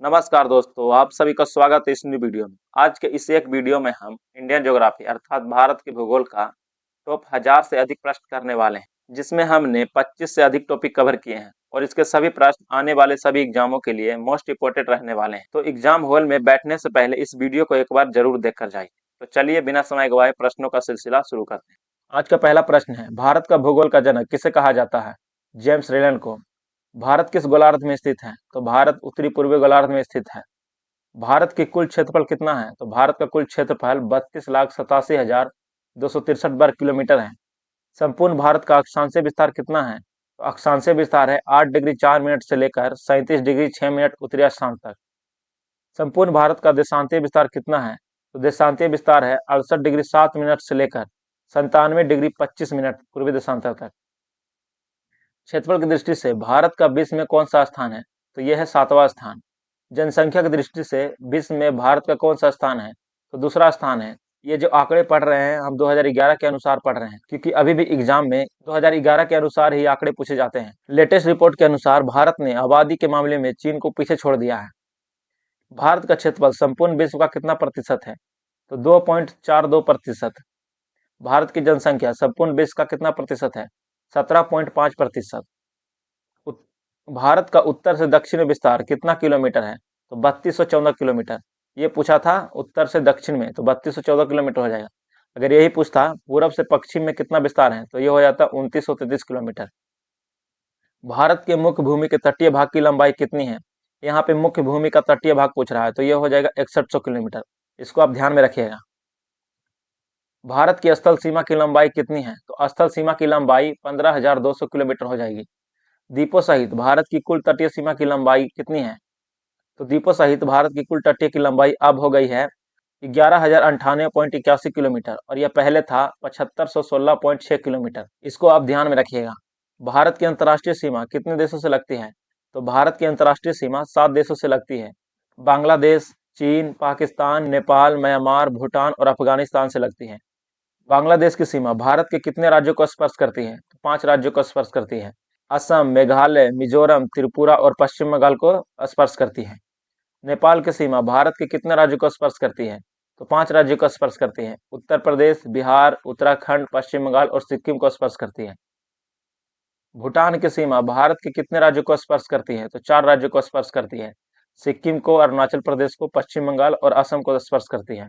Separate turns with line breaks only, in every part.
नमस्कार दोस्तों, आप सभी का स्वागत है इस न्यू वीडियो में। आज के इस एक वीडियो में हम इंडियन ज्योग्राफी अर्थात भारत के भूगोल का टॉप 1000 से अधिक प्रश्न करने वाले हैं, जिसमें हमने 25 से अधिक टॉपिक कवर किए हैं और इसके सभी प्रश्न आने वाले सभी एग्जामों के लिए मोस्ट इंपोर्टेंट रहने वाले हैं। तो एग्जाम हॉल में बैठने से पहले इस वीडियो को एक बार जरूर देखकर जाइए। तो चलिए बिना समय गवाए प्रश्नों का सिलसिला शुरू करते हैं। आज का पहला प्रश्न है, भारत का भूगोल का जनक किसे कहा जाता है? जेम्स रेलन को। भारत किस गोलार्ध में स्थित है? तो भारत उत्तरी पूर्वी गोलार्ध में स्थित है। भारत की कुल क्षेत्रफल कितना है? तो भारत का कुल क्षेत्रफल 32,87,263 वर्ग किलोमीटर है। संपूर्ण भारत का अक्षांशीय विस्तार कितना है? तो अक्षांशीय विस्तार है 8 डिग्री 4 मिनट से लेकर 37 डिग्री 6 मिनट उत्तरी अक्षांश तक। संपूर्ण भारत का देशांतीय विस्तार कितना है? तो देशांतीय विस्तार है 68 डिग्री 7 मिनट से लेकर 97 डिग्री 25 मिनट पूर्वी देशांतर तक। क्षेत्रफल की दृष्टि से भारत का विश्व में कौन सा स्थान है? तो यह है 7वां स्थान। जनसंख्या की दृष्टि से विश्व में भारत का कौन सा स्थान है? तो दूसरा स्थान है। ये जो आंकड़े पढ़ रहे हैं हम 2011 के अनुसार पढ़ रहे हैं, क्योंकि अभी भी एग्जाम में 2011 के अनुसार ही आंकड़े पूछे जाते हैं। लेटेस्ट रिपोर्ट के अनुसार भारत ने आबादी के मामले में चीन को पीछे छोड़ दिया है। भारत का क्षेत्रफल संपूर्ण विश्व का कितना प्रतिशत है? तो 2.42%। भारत की जनसंख्या संपूर्ण विश्व का कितना प्रतिशत है? 17.5%। भारत का उत्तर से दक्षिण विस्तार कितना किलोमीटर है? तो 3214 किलोमीटर। ये पूछा था उत्तर से दक्षिण में, तो 3214 किलोमीटर हो जाएगा। अगर यही पूछता पूरब से पश्चिम में कितना विस्तार है, तो ये हो जाता 2933 किलोमीटर। भारत के मुख्य भूमि के तटीय भाग की लंबाई कितनी है? यहाँ पे मुख्य भूमि का तटीय भाग पूछ रहा है, तो ये हो जाएगा 6100 किलोमीटर। इसको आप ध्यान में रखिएगा। भारत की स्थल सीमा की लंबाई कितनी है? तो स्थल सीमा की लंबाई 15,200 किलोमीटर हो जाएगी। द्वीपों सहित भारत की कुल तटीय सीमा की लंबाई कितनी है? तो द्वीपों सहित भारत की कुल तटीय की लंबाई अब हो गई है 11,098.81 किलोमीटर और यह पहले था 7516.6 किलोमीटर। इसको आप ध्यान में रखिएगा। भारत की अंतर्राष्ट्रीय सीमा कितने देशों से लगती है? तो भारत की अंतर्राष्ट्रीय सीमा 7 देशों से लगती है। बांग्लादेश, चीन, पाकिस्तान, नेपाल, म्यांमार, भूटान और अफगानिस्तान से लगती है। बांग्लादेश की सीमा भारत के कितने राज्यों को स्पर्श करती है? तो 5 राज्यों को स्पर्श करती है। असम, मेघालय, मिजोरम, त्रिपुरा और पश्चिम बंगाल को स्पर्श करती है। नेपाल की सीमा भारत के कितने राज्यों को स्पर्श करती है? तो 5 राज्यों को स्पर्श करती है। उत्तर प्रदेश, बिहार, उत्तराखंड, पश्चिम बंगाल और सिक्किम को स्पर्श करती है। भूटान की सीमा भारत के कितने राज्यों को स्पर्श करती है? तो 4 राज्यों को स्पर्श करती है। सिक्किम को, अरुणाचल प्रदेश को, पश्चिम बंगाल और असम को स्पर्श करती है।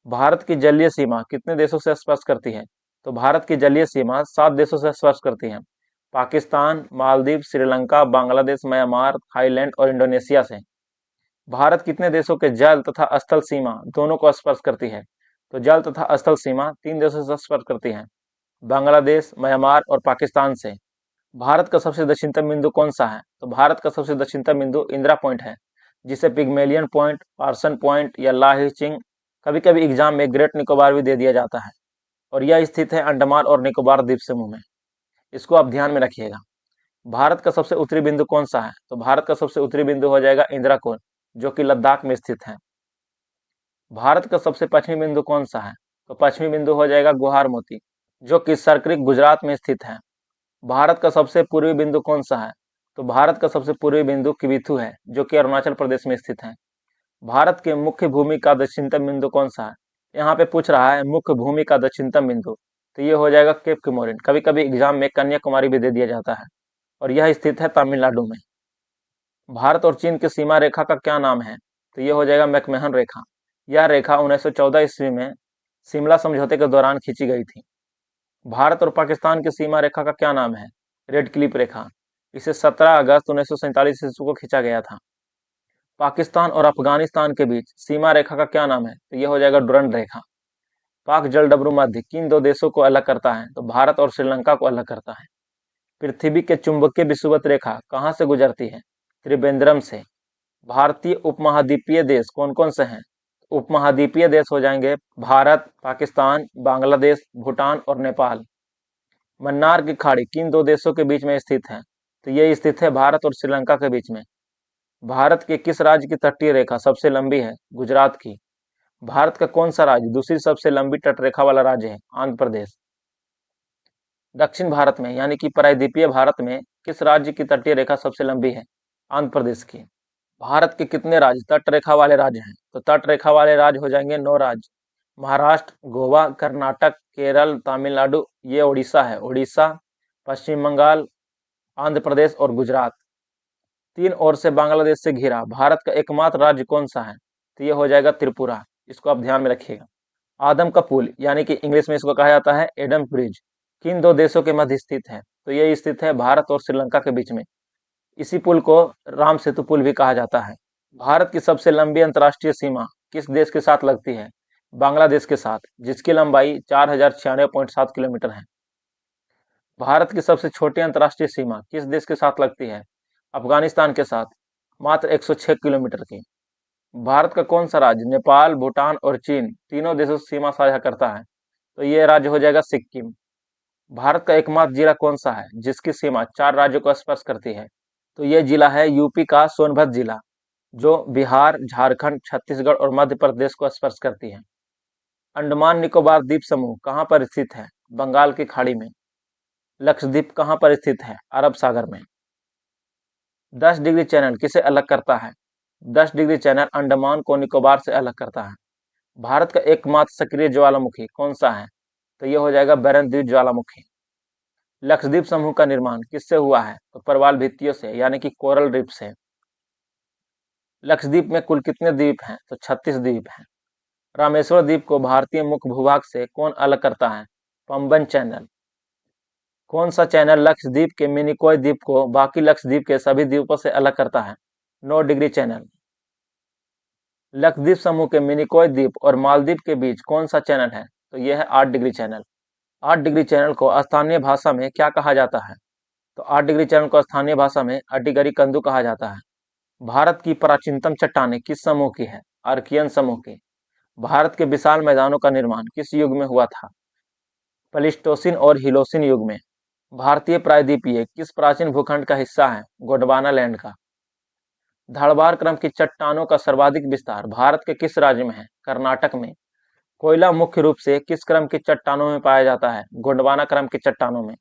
भारत की जलीय सीमा कितने देशों से स्पर्श करती है? तो भारत की जलीय सीमा 7 देशों से स्पर्श करती है। पाकिस्तान, मालदीव, श्रीलंका, बांग्लादेश, म्यांमार, थाईलैंड और इंडोनेशिया से। भारत कितने देशों के जल तथा स्थल सीमा दोनों को स्पर्श करती है? तो जल तथा स्थल सीमा 3 देशों से स्पर्श करती है, बांग्लादेश, म्यांमार और पाकिस्तान से। भारत का सबसे दक्षिणतम बिंदु कौन सा है? तो भारत का सबसे दक्षिणतम बिंदु इंदिरा पॉइंट है, जिसे पिग्मेलियन पॉइंट, पार्सन पॉइंट या लाहिचिंग, कभी कभी एग्जाम में ग्रेट निकोबार भी दे दिया जाता है और यह स्थित है अंडमान और निकोबार द्वीप समूह में। इसको आप ध्यान में रखिएगा। भारत का सबसे उत्तरी बिंदु कौन सा है? तो भारत का सबसे उत्तरी बिंदु हो जाएगा इंदिरा कोण, जो कि लद्दाख में स्थित है। भारत का सबसे पश्चिमी बिंदु कौन सा है? तो पश्चिमी बिंदु हो जाएगा गुहार मोती, जो कि सरक्रिक गुजरात में स्थित है। भारत का सबसे पूर्वी बिंदु कौन सा है? तो भारत का सबसे पूर्वी बिंदु किबिथु है, जो कि अरुणाचल प्रदेश में स्थित है। भारत के मुख्य भूमि का दक्षिणतम बिंदु कौन सा है? यहाँ पे पूछ रहा है मुख्य भूमि का दक्षिणतम बिंदु, तो ये हो जाएगा केप कोमोरिन। कभी कभी एग्जाम में कन्याकुमारी भी दे दिया जाता है और यह स्थित है तमिलनाडु में। भारत और चीन की सीमा रेखा का क्या नाम है? तो ये हो जाएगा मैकमहन रेखा। यह रेखा 1914 ईस्वी में शिमला समझौते के दौरान खींची गई थी। भारत और पाकिस्तान की सीमा रेखा का क्या नाम है? रेड क्लिफ रेखा। इसे 17 अगस्त 1947 ईस्वी को खींचा गया था। पाकिस्तान और अफगानिस्तान के बीच सीमा रेखा का क्या नाम है? तो यह हो जाएगा डुरंड रेखा। पाक जलडब्रू मध्य किन दो देशों को अलग करता है? तो भारत और श्रीलंका को अलग करता है। पृथ्वी के चुंबकीय विषुवत रेखा कहाँ से गुजरती है? त्रिवेंद्रम से। भारतीय उपमहाद्वीपीय देश कौन कौन से हैं? उपमहाद्वीपीय देश हो जाएंगे भारत, पाकिस्तान, बांग्लादेश, भूटान और नेपाल। मन्नार की खाड़ी किन दो देशों के बीच में स्थित है? तो ये स्थित है भारत और श्रीलंका के बीच में। भारत के किस राज्य की तटीय रेखा सबसे लंबी है? गुजरात की। भारत का कौन सा राज्य दूसरी सबसे लंबी तटरेखा वाला राज्य है? आंध्र प्रदेश। दक्षिण भारत में यानी कि प्रायद्वीपीय भारत में किस राज्य की तटीय रेखा सबसे लंबी है? आंध्र प्रदेश की। भारत के कितने राज्य तट रेखा वाले राज्य हैं? तो तट रेखा वाले राज्य हो जाएंगे 9 राज्य। महाराष्ट्र, गोवा, कर्नाटक, केरल, तमिलनाडु, ये उड़ीसा है, उड़ीसा, पश्चिम बंगाल, आंध्र प्रदेश और गुजरात। तीन ओर से बांग्लादेश से घिरा भारत का एकमात्र राज्य कौन सा है? तो ये हो जाएगा त्रिपुरा। इसको आप ध्यान में रखिएगा। आदम का पुल यानी कि इंग्लिश में इसको कहा जाता है एडम ब्रिज, किन दो देशों के मध्य स्थित है? तो ये स्थित है भारत और श्रीलंका के बीच में। इसी पुल को राम सेतु पुल भी कहा जाता है। भारत की सबसे लंबी अंतर्राष्ट्रीय सीमा किस देश के साथ लगती है? बांग्लादेश के साथ, जिसकी लंबाई 4096.7 किलोमीटर है। भारत की सबसे छोटी अंतर्राष्ट्रीय सीमा किस देश के साथ लगती है? अफगानिस्तान के साथ, मात्र 106 किलोमीटर की। भारत का कौन सा राज्य नेपाल, भूटान और चीन तीनों देशों से सीमा साझा करता है? तो ये राज्य हो जाएगा सिक्किम। भारत का एकमात्र जिला कौन सा है जिसकी सीमा 4 राज्यों को स्पर्श करती है? तो ये जिला है यूपी का सोनभद्र जिला, जो बिहार, झारखंड, छत्तीसगढ़ और मध्य प्रदेश को स्पर्श करती है। अंडमान निकोबार द्वीप समूह कहाँ पर स्थित है? बंगाल की खाड़ी में। लक्षद्वीप कहाँ पर स्थित है? अरब सागर में। 10 डिग्री चैनल किसे अलग करता है? 10 डिग्री चैनल अंडमान को निकोबार से अलग करता है। भारत का एकमात्र सक्रिय ज्वालामुखी कौन सा है? तो ये हो जाएगा बैरन द्वीप ज्वालामुखी। लक्षद्वीप समूह का निर्माण किससे हुआ है? तो प्रवाल भित्तियों से यानी कि कोरल रीफ से। लक्षद्वीप में कुल कितने द्वीप हैं? तो 36 द्वीप हैं। रामेश्वर द्वीप को भारतीय मुख्य भूभाग से कौन अलग करता है? पंबन चैनल। कौन सा चैनल लक्षद्वीप के मिनिकॉय द्वीप को बाकी लक्षद्वीप के सभी द्वीपों से अलग करता है? 9 डिग्री चैनल। लक्षद्वीप समूह के मिनिकॉय द्वीप और मालदीव के बीच कौन सा चैनल है? तो यह है 8 डिग्री चैनल। 8 डिग्री चैनल को स्थानीय भाषा में क्या कहा जाता है? तो 8 डिग्री चैनल को स्थानीय भाषा में अडिगरी कंदू कहा जाता है। भारत की प्राचीनतम चट्टानें किस समूह की है? आर्कियन समूह की। भारत के विशाल मैदानों का निर्माण किस युग में हुआ था? प्लीस्टोसिन और हिलोसिन युग में। भारतीय प्रायद्वीपीय किस प्राचीन भूखंड का हिस्सा है? गोंडवाना लैंड का। धारवाड़ क्रम की चट्टानों का सर्वाधिक विस्तार भारत के किस राज्य में है? कर्नाटक में। कोयला मुख्य रूप से किस क्रम की चट्टानों में पाया जाता है? गोंडवाना क्रम की चट्टानों में।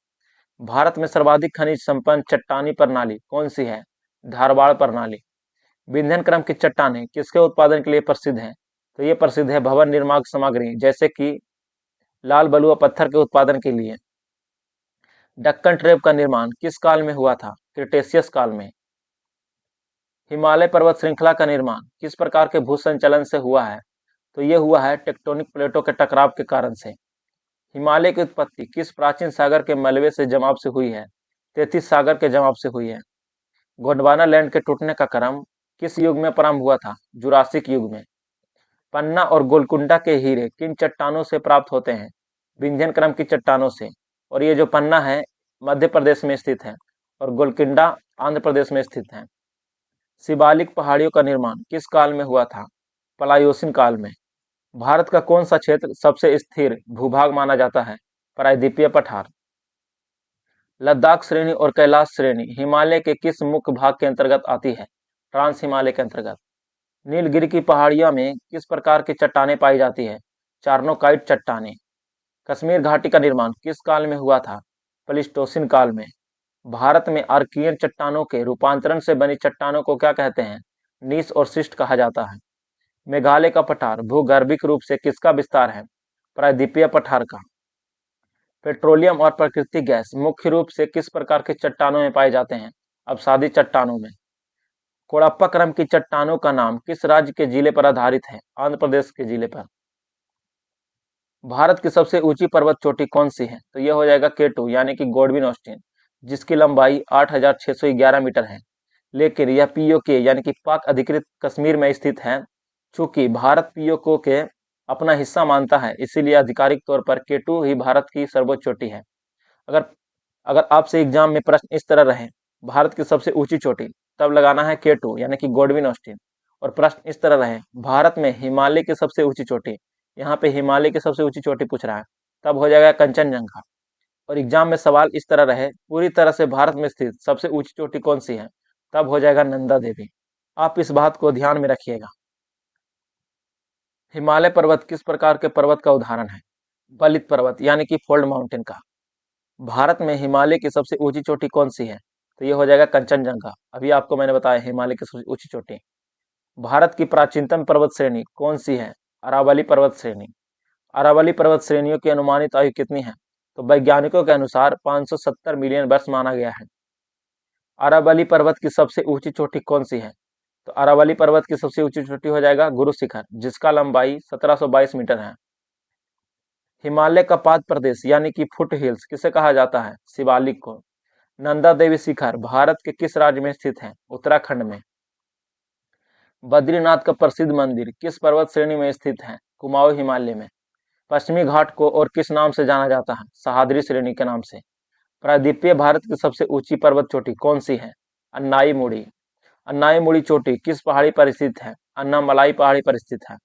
भारत में सर्वाधिक खनिज संपन्न चट्टानी प्रणाली कौन सी है? धारवाड़ प्रणाली। विंध्यन क्रम की चट्टानें किसके उत्पादन के लिए प्रसिद्ध हैं? तो ये प्रसिद्ध है भवन निर्माण सामग्री जैसे कि लाल बलुआ पत्थर के उत्पादन के लिए। डक्कन ट्रेप का निर्माण किस काल में हुआ था? क्रिटेशियस काल में। हिमालय पर्वत श्रृंखला का निर्माण किस प्रकार के भूसंचलन से हुआ है? तो ये हुआ है टेक्टोनिक प्लेटों के टकराव के कारण से। हिमालय की उत्पत्ति किस प्राचीन सागर के मलबे से जमाव से हुई है? तेथिस सागर के जमाव से हुई है। गोंडवाना लैंड के टूटने का क्रम किस युग में प्रारंभ हुआ था? जुरासिक युग में। पन्ना और गोलकुंडा के हीरे किन चट्टानों से प्राप्त होते हैं? विंध्यन क्रम की चट्टानों से। और ये जो पन्ना है मध्य प्रदेश में स्थित है और गोलकुंडा आंध्र प्रदेश में स्थित है। शिवालिक पहाड़ियों का निर्माण किस काल में हुआ था? प्लायोसिन काल में। भारत का कौन सा क्षेत्र सबसे स्थिर भूभाग माना जाता है? प्रायद्वीपीय पठार। लद्दाख श्रेणी और कैलाश श्रेणी हिमालय के किस मुख्य भाग के अंतर्गत आती है? ट्रांस हिमालय के अंतर्गत। नीलगिरी की पहाड़ियों में किस प्रकार की चट्टानें पाई जाती है? चार्नोकाइट चट्टानें। कश्मीर घाटी का निर्माण किस काल में हुआ था? प्लीस्टोसिन काल में। भारत में आर्कियन चट्टानों के रूपांतरण से बनी चट्टानों को क्या कहते हैं? नीस और शिस्ट कहा जाता है। मेघालय का पठार भूगर्भिक रूप से किसका विस्तार है? प्रायद्वीपीय पठार का। पेट्रोलियम और प्राकृतिक गैस मुख्य रूप से किस प्रकार के चट्टानों में पाए जाते हैं? अवसादी चट्टानों में। कोड़प्पा क्रम की चट्टानों का नाम किस राज्य के जिले पर आधारित है? आंध्र प्रदेश के जिले पर। भारत की सबसे ऊंची पर्वत चोटी कौन सी है? तो यह हो जाएगा K2 यानी कि गोडविन ऑस्टिन, जिसकी लंबाई 8611 मीटर है। लेकिन यह POK यानी कि पाक अधिकृत कश्मीर में स्थित है। चूंकि भारत POK के अपना हिस्सा मानता है, इसीलिए आधिकारिक तौर पर K2 ही भारत की सर्वोच्च चोटी है। अगर अगर आपसे एग्जाम में प्रश्न इस तरह रहे, भारत की सबसे ऊंची चोटी, तब लगाना है K2 यानी कि गोडविन ऑस्टिन। और प्रश्न इस तरह रहे, भारत में हिमालय की सबसे ऊंची चोटी, यहाँ पे हिमालय की सबसे ऊंची चोटी पूछ रहा है, तब हो जाएगा कंचनजंगा। और एग्जाम में सवाल इस तरह रहे, पूरी तरह से भारत में स्थित सबसे ऊंची चोटी कौन सी है, तब हो जाएगा नंदा देवी। आप इस बात को ध्यान में रखिएगा। हिमालय पर्वत किस प्रकार के पर्वत का उदाहरण है? बलित पर्वत यानी कि फोल्ड माउंटेन का। भारत में हिमालय की सबसे ऊंची चोटी कौन सी है? तो ये हो जाएगा कंचनजंगा। अभी आपको मैंने बताया हिमालय की सबसे ऊंची चोटी। भारत की प्राचीनतम पर्वत श्रेणी कौन सी है? अरावली पर्वत श्रेणी। अरावली पर्वत श्रेणियों की अनुमानित आयु कितनी है? तो वैज्ञानिकों के अनुसार 570 मिलियन वर्ष माना गया है। अरावली पर्वत की सबसे ऊंची चोटी कौन सी है? तो अरावली पर्वत की सबसे ऊंची चोटी हो जाएगा गुरु शिखर, जिसका लंबाई 1722 मीटर है। हिमालय का पाद प्रदेश यानी कि फुट हिल्स किसे कहा जाता है? शिवालिक को। नंदा देवी शिखर भारत के किस राज्य में स्थित है? उत्तराखंड में। बद्रीनाथ का प्रसिद्ध मंदिर किस पर्वत श्रेणी में स्थित है? कुमाऊं हिमालय में। पश्चिमी घाट को और किस नाम से जाना जाता है? सह्याद्री श्रेणी के नाम से। प्रायद्वीपीय भारत की सबसे ऊंची पर्वत चोटी कौन सी है? अन्नाईमुड़ी। अन्नाईमुड़ी चोटी किस पहाड़ी पर स्थित है? अन्नामलाई पहाड़ी पर स्थित है।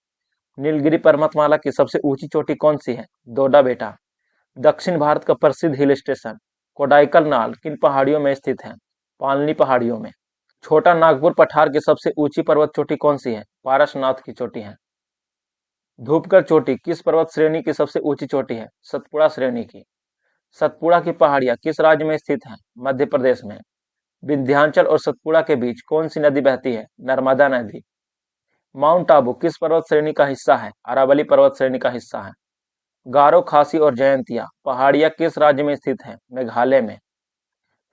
नीलगिरी पर्वतमाला की सबसे ऊंची चोटी कौन सी है? डोडा बेटा। दक्षिण भारत का प्रसिद्ध हिल स्टेशन कोडाईकनाल किन पहाड़ियों में स्थित है? पालनी पहाड़ियों में। छोटा नागपुर पठार की सबसे ऊंची पर्वत चोटी कौन सी है? पारसनाथ की चोटी है। धूपगढ़ चोटी किस पर्वत श्रेणी की सबसे ऊंची चोटी है? सतपुड़ा श्रेणी की। सतपुड़ा की पहाड़ियां किस राज्य में स्थित हैं? मध्य प्रदेश में। विंध्याचल और सतपुड़ा के बीच कौन सी नदी बहती है? नर्मदा नदी। माउंट आबू किस पर्वत श्रेणी का हिस्सा है? अरावली पर्वत श्रेणी का हिस्सा है। गारो, खासी और जयंतिया पहाड़ियां किस राज्य में स्थित है? मेघालय में।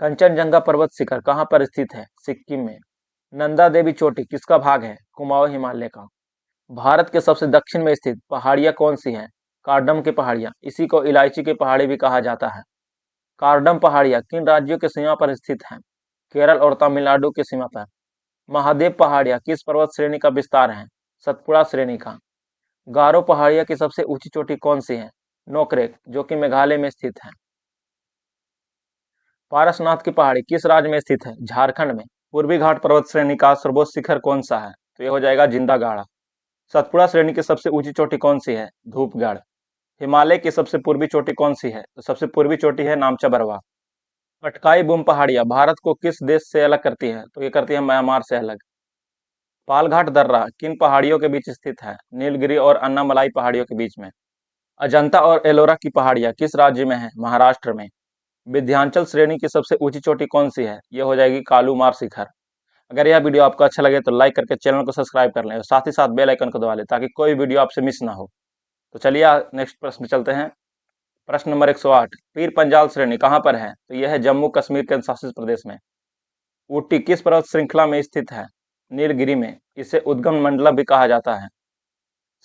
कंचनजंगा पर्वत शिखर कहाँ पर स्थित है? सिक्किम में। नंदा देवी चोटी किसका भाग है? कुमाऊं हिमालय का। भारत के सबसे दक्षिण में स्थित पहाड़ियां कौन सी हैं? कार्डम की पहाड़ियां, इसी को इलायची की पहाड़ी भी कहा जाता है। कार्डम पहाड़ियां किन राज्यों की सीमा पर स्थित हैं? केरल और तमिलनाडु की सीमा पर। महादेव पहाड़ियां किस पर्वत श्रेणी का विस्तार है? सतपुड़ा श्रेणी का। गारो पहाड़ियां की सबसे ऊंची चोटी कौन सी है? नोकरेक, जो कि मेघालय में स्थित है। पारसनाथ की पहाड़ी किस राज्य में स्थित है? झारखंड में। पूर्वी घाट पर्वत श्रेणी का सर्वोच्च शिखर कौन सा है? तो यह हो जाएगा जिंदागाड़ा। सतपुड़ा श्रेणी की सबसे ऊंची चोटी कौन सी है? धूपगढ़। हिमालय की सबसे पूर्वी चोटी कौन सी है? तो सबसे पूर्वी चोटी है नामचा बरवा। पटकाई बुम पहाड़ियां भारत को किस देश से अलग करती है? तो ये करती है म्यांमार से अलग। पालघाट दर्रा किन पहाड़ियों के बीच स्थित है? नीलगिरी और अन्नामलाई पहाड़ियों के बीच में। अजंता और एलोरा की पहाड़ियां किस राज्य में है? महाराष्ट्र में। विंध्याचल श्रेणी की सबसे ऊंची चोटी कौन सी है? यह हो जाएगी कालूमार शिखर। अगर यह वीडियो आपको अच्छा लगे तो लाइक करके चैनल को सब्सक्राइब कर लें और साथ ही साथ बेल आइकन को दबा लें ताकि कोई वीडियो आपसे मिस ना हो। तो चलिए नेक्स्ट प्रश्न चलते हैं। प्रश्न नंबर 108, पीर पंजाल श्रेणी कहाँ पर है? तो यह है जम्मू कश्मीर केंद्र शासित प्रदेश में। ऊटी किस पर्वत श्रृंखला में स्थित है? नीलगिरी में। इसे उद्गम मंडलम भी कहा जाता है।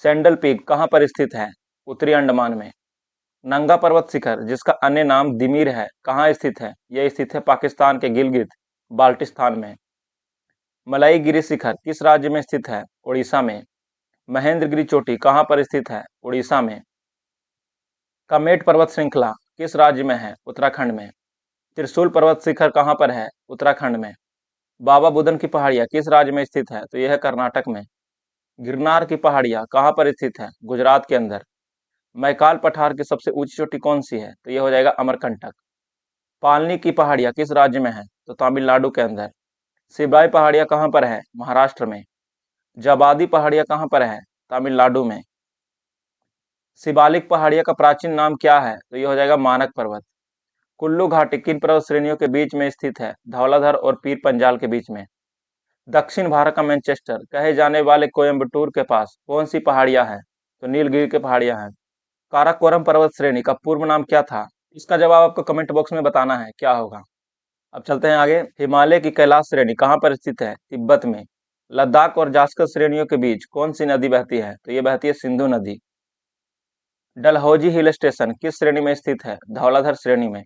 सैंडल पीक कहाँ पर स्थित है? उत्तरी अंडमान में। नंगा पर्वत शिखर जिसका अन्य नाम दिमीर है कहाँ स्थित है? यह स्थित है पाकिस्तान के गिलगित बाल्टिस्तान में। मलईगिरी शिखर किस राज्य में स्थित है? उड़ीसा में। महेंद्रगिरी चोटी कहाँ पर स्थित है? उड़ीसा में। कामेट पर्वत श्रृंखला किस राज्य में है? उत्तराखंड में। त्रिशूल पर्वत शिखर कहाँ पर है? उत्तराखंड में। बाबा बुदन की पहाड़ियां किस राज्य में स्थित है? तो यह है कर्नाटक में। गिरनार की पहाड़ियां कहाँ पर स्थित है? गुजरात के अंदर। मैकाल पठार की सबसे ऊंची चोटी कौन सी है? तो यह हो जाएगा अमरकंटक। पालनी की पहाड़ियां किस राज्य में है? तो तमिलनाडु के अंदर। सिब्राई पहाड़ियां कहाँ पर है? महाराष्ट्र में। जबादी पहाड़ियां कहाँ पर है? तमिलनाडु में। शिवालिक पहाड़ियां का प्राचीन नाम क्या है? तो यह हो जाएगा मानक पर्वत। कुल्लू घाटी किन पर्वत श्रेणियों के बीच में स्थित है? धौलाधर और पीर पंजाल के बीच में। दक्षिण भारत का मैनचेस्टर कहे जाने वाले कोयम्बटूर के पास कौन सी पहाड़ियां हैं? तो नीलगिरी की पहाड़ियां हैं। काराकोरम पर्वत श्रेणी का पूर्व नाम क्या था? इसका जवाब आपको कमेंट बॉक्स में बताना है क्या होगा। अब चलते हैं आगे। हिमालय की कैलाश श्रेणी कहाँ पर स्थित है? तिब्बत में। लद्दाख और जास्कर श्रेणियों के बीच कौन सी नदी बहती है? तो ये बहती है सिंधु नदी। डलहौजी हिल स्टेशन किस श्रेणी में स्थित है? धौलाधर श्रेणी में।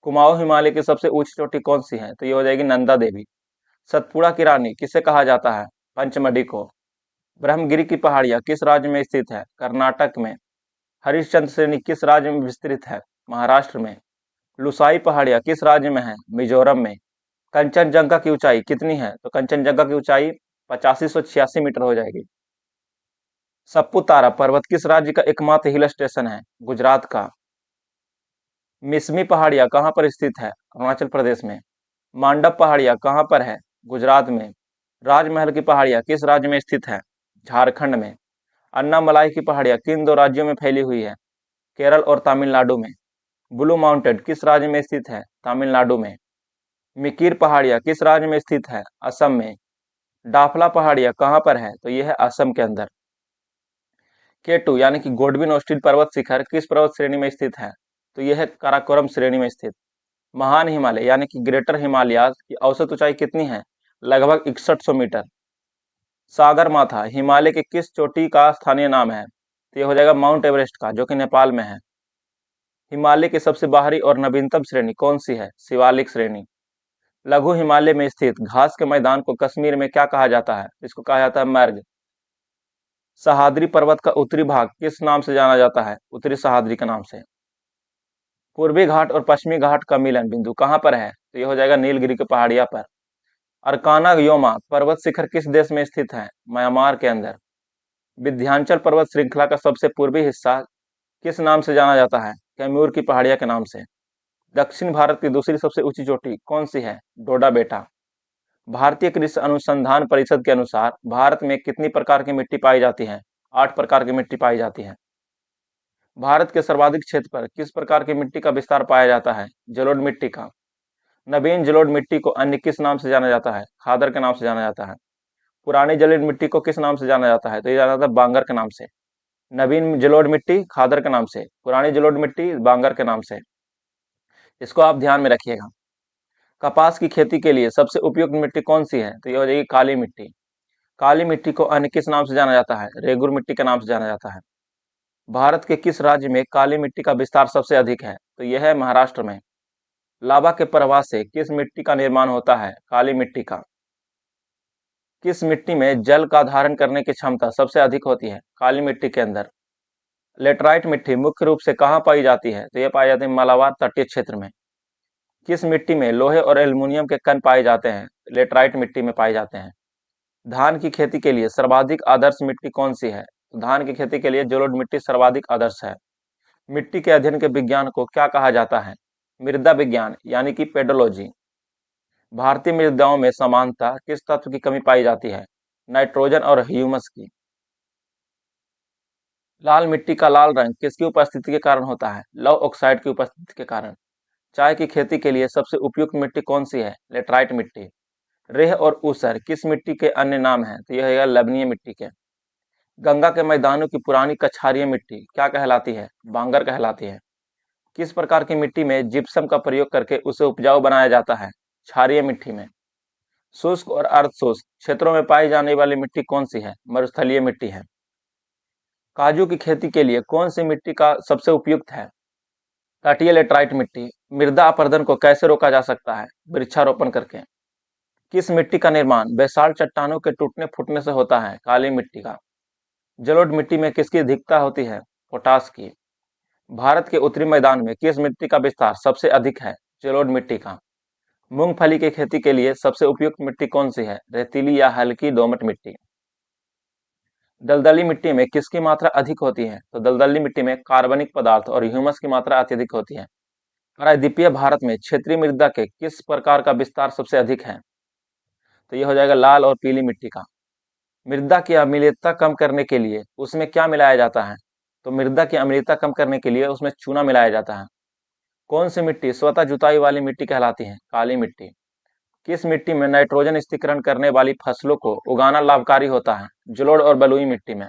कुमाऊं हिमालय की सबसे ऊंची चोटी कौन सी है? तो ये हो जाएगी नंदा देवी। सतपुड़ा की रानी किसे कहा जाता है? पंचमढ़ी को। ब्रह्मगिरी की पहाड़ियां किस राज्य में स्थित है? कर्नाटक में। हरिश्चंद्र श्रेणी किस राज्य में विस्तृत है? महाराष्ट्र में। लुसाई पहाड़ियां किस राज्य में है? मिजोरम में। कंचनजंगा की ऊंचाई कितनी है? तो कंचनजंगा की ऊंचाई 8586 मीटर हो जाएगी। सप्पुतारा पर्वत किस राज्य का एकमात्र हिल स्टेशन है? गुजरात का। मिसमी पहाड़ियां कहाँ पर स्थित है? अरुणाचल प्रदेश में। मांडव पहाड़ियां कहाँ पर है? गुजरात में। राजमहल की पहाड़ियां किस राज्य में स्थित है? झारखंड में। अन्नामलाई की पहाड़ियां किन दो राज्यों में फैली हुई है? केरल और तमिलनाडु में। ब्लू माउंटेन किस राज्य में स्थित है? तमिलनाडु में। मिकिर पहाड़ियां किस राज्य में स्थित है? असम में। डाफला पहाड़ियाँ कहाँ पर है? तो यह है असम के अंदर। K2 यानी कि गोडविन ऑस्टिन पर्वत शिखर किस पर्वत श्रेणी में स्थित है? तो यह है काराकोरम श्रेणी में स्थित। महान हिमालय यानी कि ग्रेटर हिमालयाज की औसत ऊंचाई कितनी है? लगभग 6100 मीटर। सागर माथा हिमालय के किस चोटी का स्थानीय नाम है? तो यह हो जाएगा माउंट एवरेस्ट का, जो कि नेपाल में है। हिमालय की सबसे बाहरी और नवीनतम श्रेणी कौन सी है? शिवालिक श्रेणी। लघु हिमालय में स्थित घास के मैदान को कश्मीर में क्या कहा जाता है? इसको कहा जाता है मर्ग। सहाद्री पर्वत का उत्तरी भाग किस नाम से जाना जाता है? उत्तरी सहाद्री के नाम से। पूर्वी घाट और पश्चिमी घाट का मिलन बिंदु कहाँ पर है? तो यह हो जाएगा नीलगिरी के पहाड़िया पर। अरकाना योमा पर्वत शिखर किस देश में स्थित है? म्यांमार के अंदर। विंध्याचल पर्वत श्रृंखला का सबसे पूर्वी हिस्सा किस नाम से जाना जाता है? कैमूर की पहाड़िया के नाम से। दक्षिण भारत की दूसरी सबसे ऊंची चोटी कौन सी है? डोडा बेटा। भारतीय कृषि अनुसंधान परिषद के अनुसार भारत में कितनी प्रकार की मिट्टी पाई जाती है? 8 प्रकार की मिट्टी पाई जाती है। भारत के सर्वाधिक क्षेत्र पर किस प्रकार की मिट्टी का विस्तार पाया जाता है? जलोढ़ मिट्टी का। नवीन जलोढ़ मिट्टी को अन्य किस नाम से जाना जाता है? खादर के नाम से जाना जाता है। पुरानी जलोढ़ मिट्टी को किस नाम से जाना जाता है? तो ये जाना जाता है बांगर के नाम से। नवीन जलोढ़ मिट्टी खादर के नाम से, पुरानी जलोढ़ मिट्टी बांगर के नाम से। इसको आप ध्यान में रखिएगा। कपास की खेती के लिए सबसे उपयुक्त मिट्टी कौन सी है? तो ये हो जाएगी काली मिट्टी। काली मिट्टी को अन्य किस नाम से जाना जाता है? रेगुर मिट्टी के नाम से जाना जाता है। भारत के किस राज्य में काली मिट्टी का विस्तार सबसे अधिक है? तो यह है महाराष्ट्र में। लावा के प्रवाह से किस मिट्टी का निर्माण होता है? काली मिट्टी का। किस मिट्टी में जल का धारण करने की क्षमता सबसे अधिक होती है? काली मिट्टी के अंदर। लेटराइट मिट्टी मुख्य रूप से कहाँ पाई जाती है? तो यह पाई जाती है मालाबार तटीय क्षेत्र में। किस मिट्टी में लोहे और एल्युमिनियम के कण पाए जाते हैं? लेटराइट मिट्टी में पाए जाते हैं। धान की खेती के लिए सर्वाधिक आदर्श मिट्टी कौन सी है? तो धान की खेती के लिए जलोढ़ मिट्टी सर्वाधिक आदर्श है। मिट्टी के अध्ययन के विज्ञान को क्या कहा जाता है? मृदा विज्ञान यानी कि पेडोलॉजी। भारतीय मृदाओं में समानता किस तत्व की कमी पाई जाती है? नाइट्रोजन और ह्यूमस की। लाल मिट्टी का लाल रंग किसकी उपस्थिति के कारण होता है? लौह ऑक्साइड की उपस्थिति के कारण। चाय की खेती के लिए सबसे उपयुक्त मिट्टी कौन सी है? लेटराइट मिट्टी। रेह और ऊसर किस मिट्टी के अन्य नाम हैं? तो यह है लवणीय मिट्टी के। गंगा के मैदानों की पुरानी कछारीय मिट्टी क्या कहलाती है? बांगर कहलाती है। किस प्रकार की मिट्टी में जिप्सम का प्रयोग करके उसे उपजाऊ बनाया जाता है? क्षारीय मिट्टी में। शुष्क और अर्ध शुष्क क्षेत्रों में पाई जाने वाली मिट्टी कौन सी है? मरुस्थलीय मिट्टी है। काजू की खेती के लिए कौन सी मिट्टी का सबसे उपयुक्त है? तटीय लेटराइट मिट्टी। मृदा अपरदन को कैसे रोका जा सकता है? वृक्षारोपण करके। किस मिट्टी का निर्माण बेसाल्ट चट्टानों के टूटने फूटने से होता है? काली मिट्टी का। जलोढ़ मिट्टी में किसकी अधिकता होती है? पोटास की। भारत के उत्तरी मैदान में किस मिट्टी का विस्तार सबसे अधिक है? जलोढ़ मिट्टी का। मूंगफली की खेती के लिए सबसे उपयुक्त मिट्टी कौन सी है? रेतीली या हल्की दोमट मिट्टी। दलदली मिट्टी में किसकी मात्रा अधिक होती है? तो दलदली मिट्टी में कार्बनिक पदार्थ और ह्यूमस की मात्रा अत्यधिक होती है। प्रायद्वीपीय भारत में क्षेत्रीय मृदा के किस प्रकार का विस्तार सबसे अधिक है? तो यह हो जाएगा लाल और पीली मिट्टी का। मृदा की अम्लीयता कम करने के लिए उसमें क्या मिलाया जाता है? तो मृदा की अम्लीयता कम करने के लिए उसमें चूना मिलाया जाता है। कौन सी मिट्टी स्वतः जुताई वाली मिट्टी कहलाती है? काली मिट्टी। किस मिट्टी में नाइट्रोजन स्थिरीकरण करने वाली फसलों को उगाना लाभकारी होता है? जलोढ़ और बलुई मिट्टी में।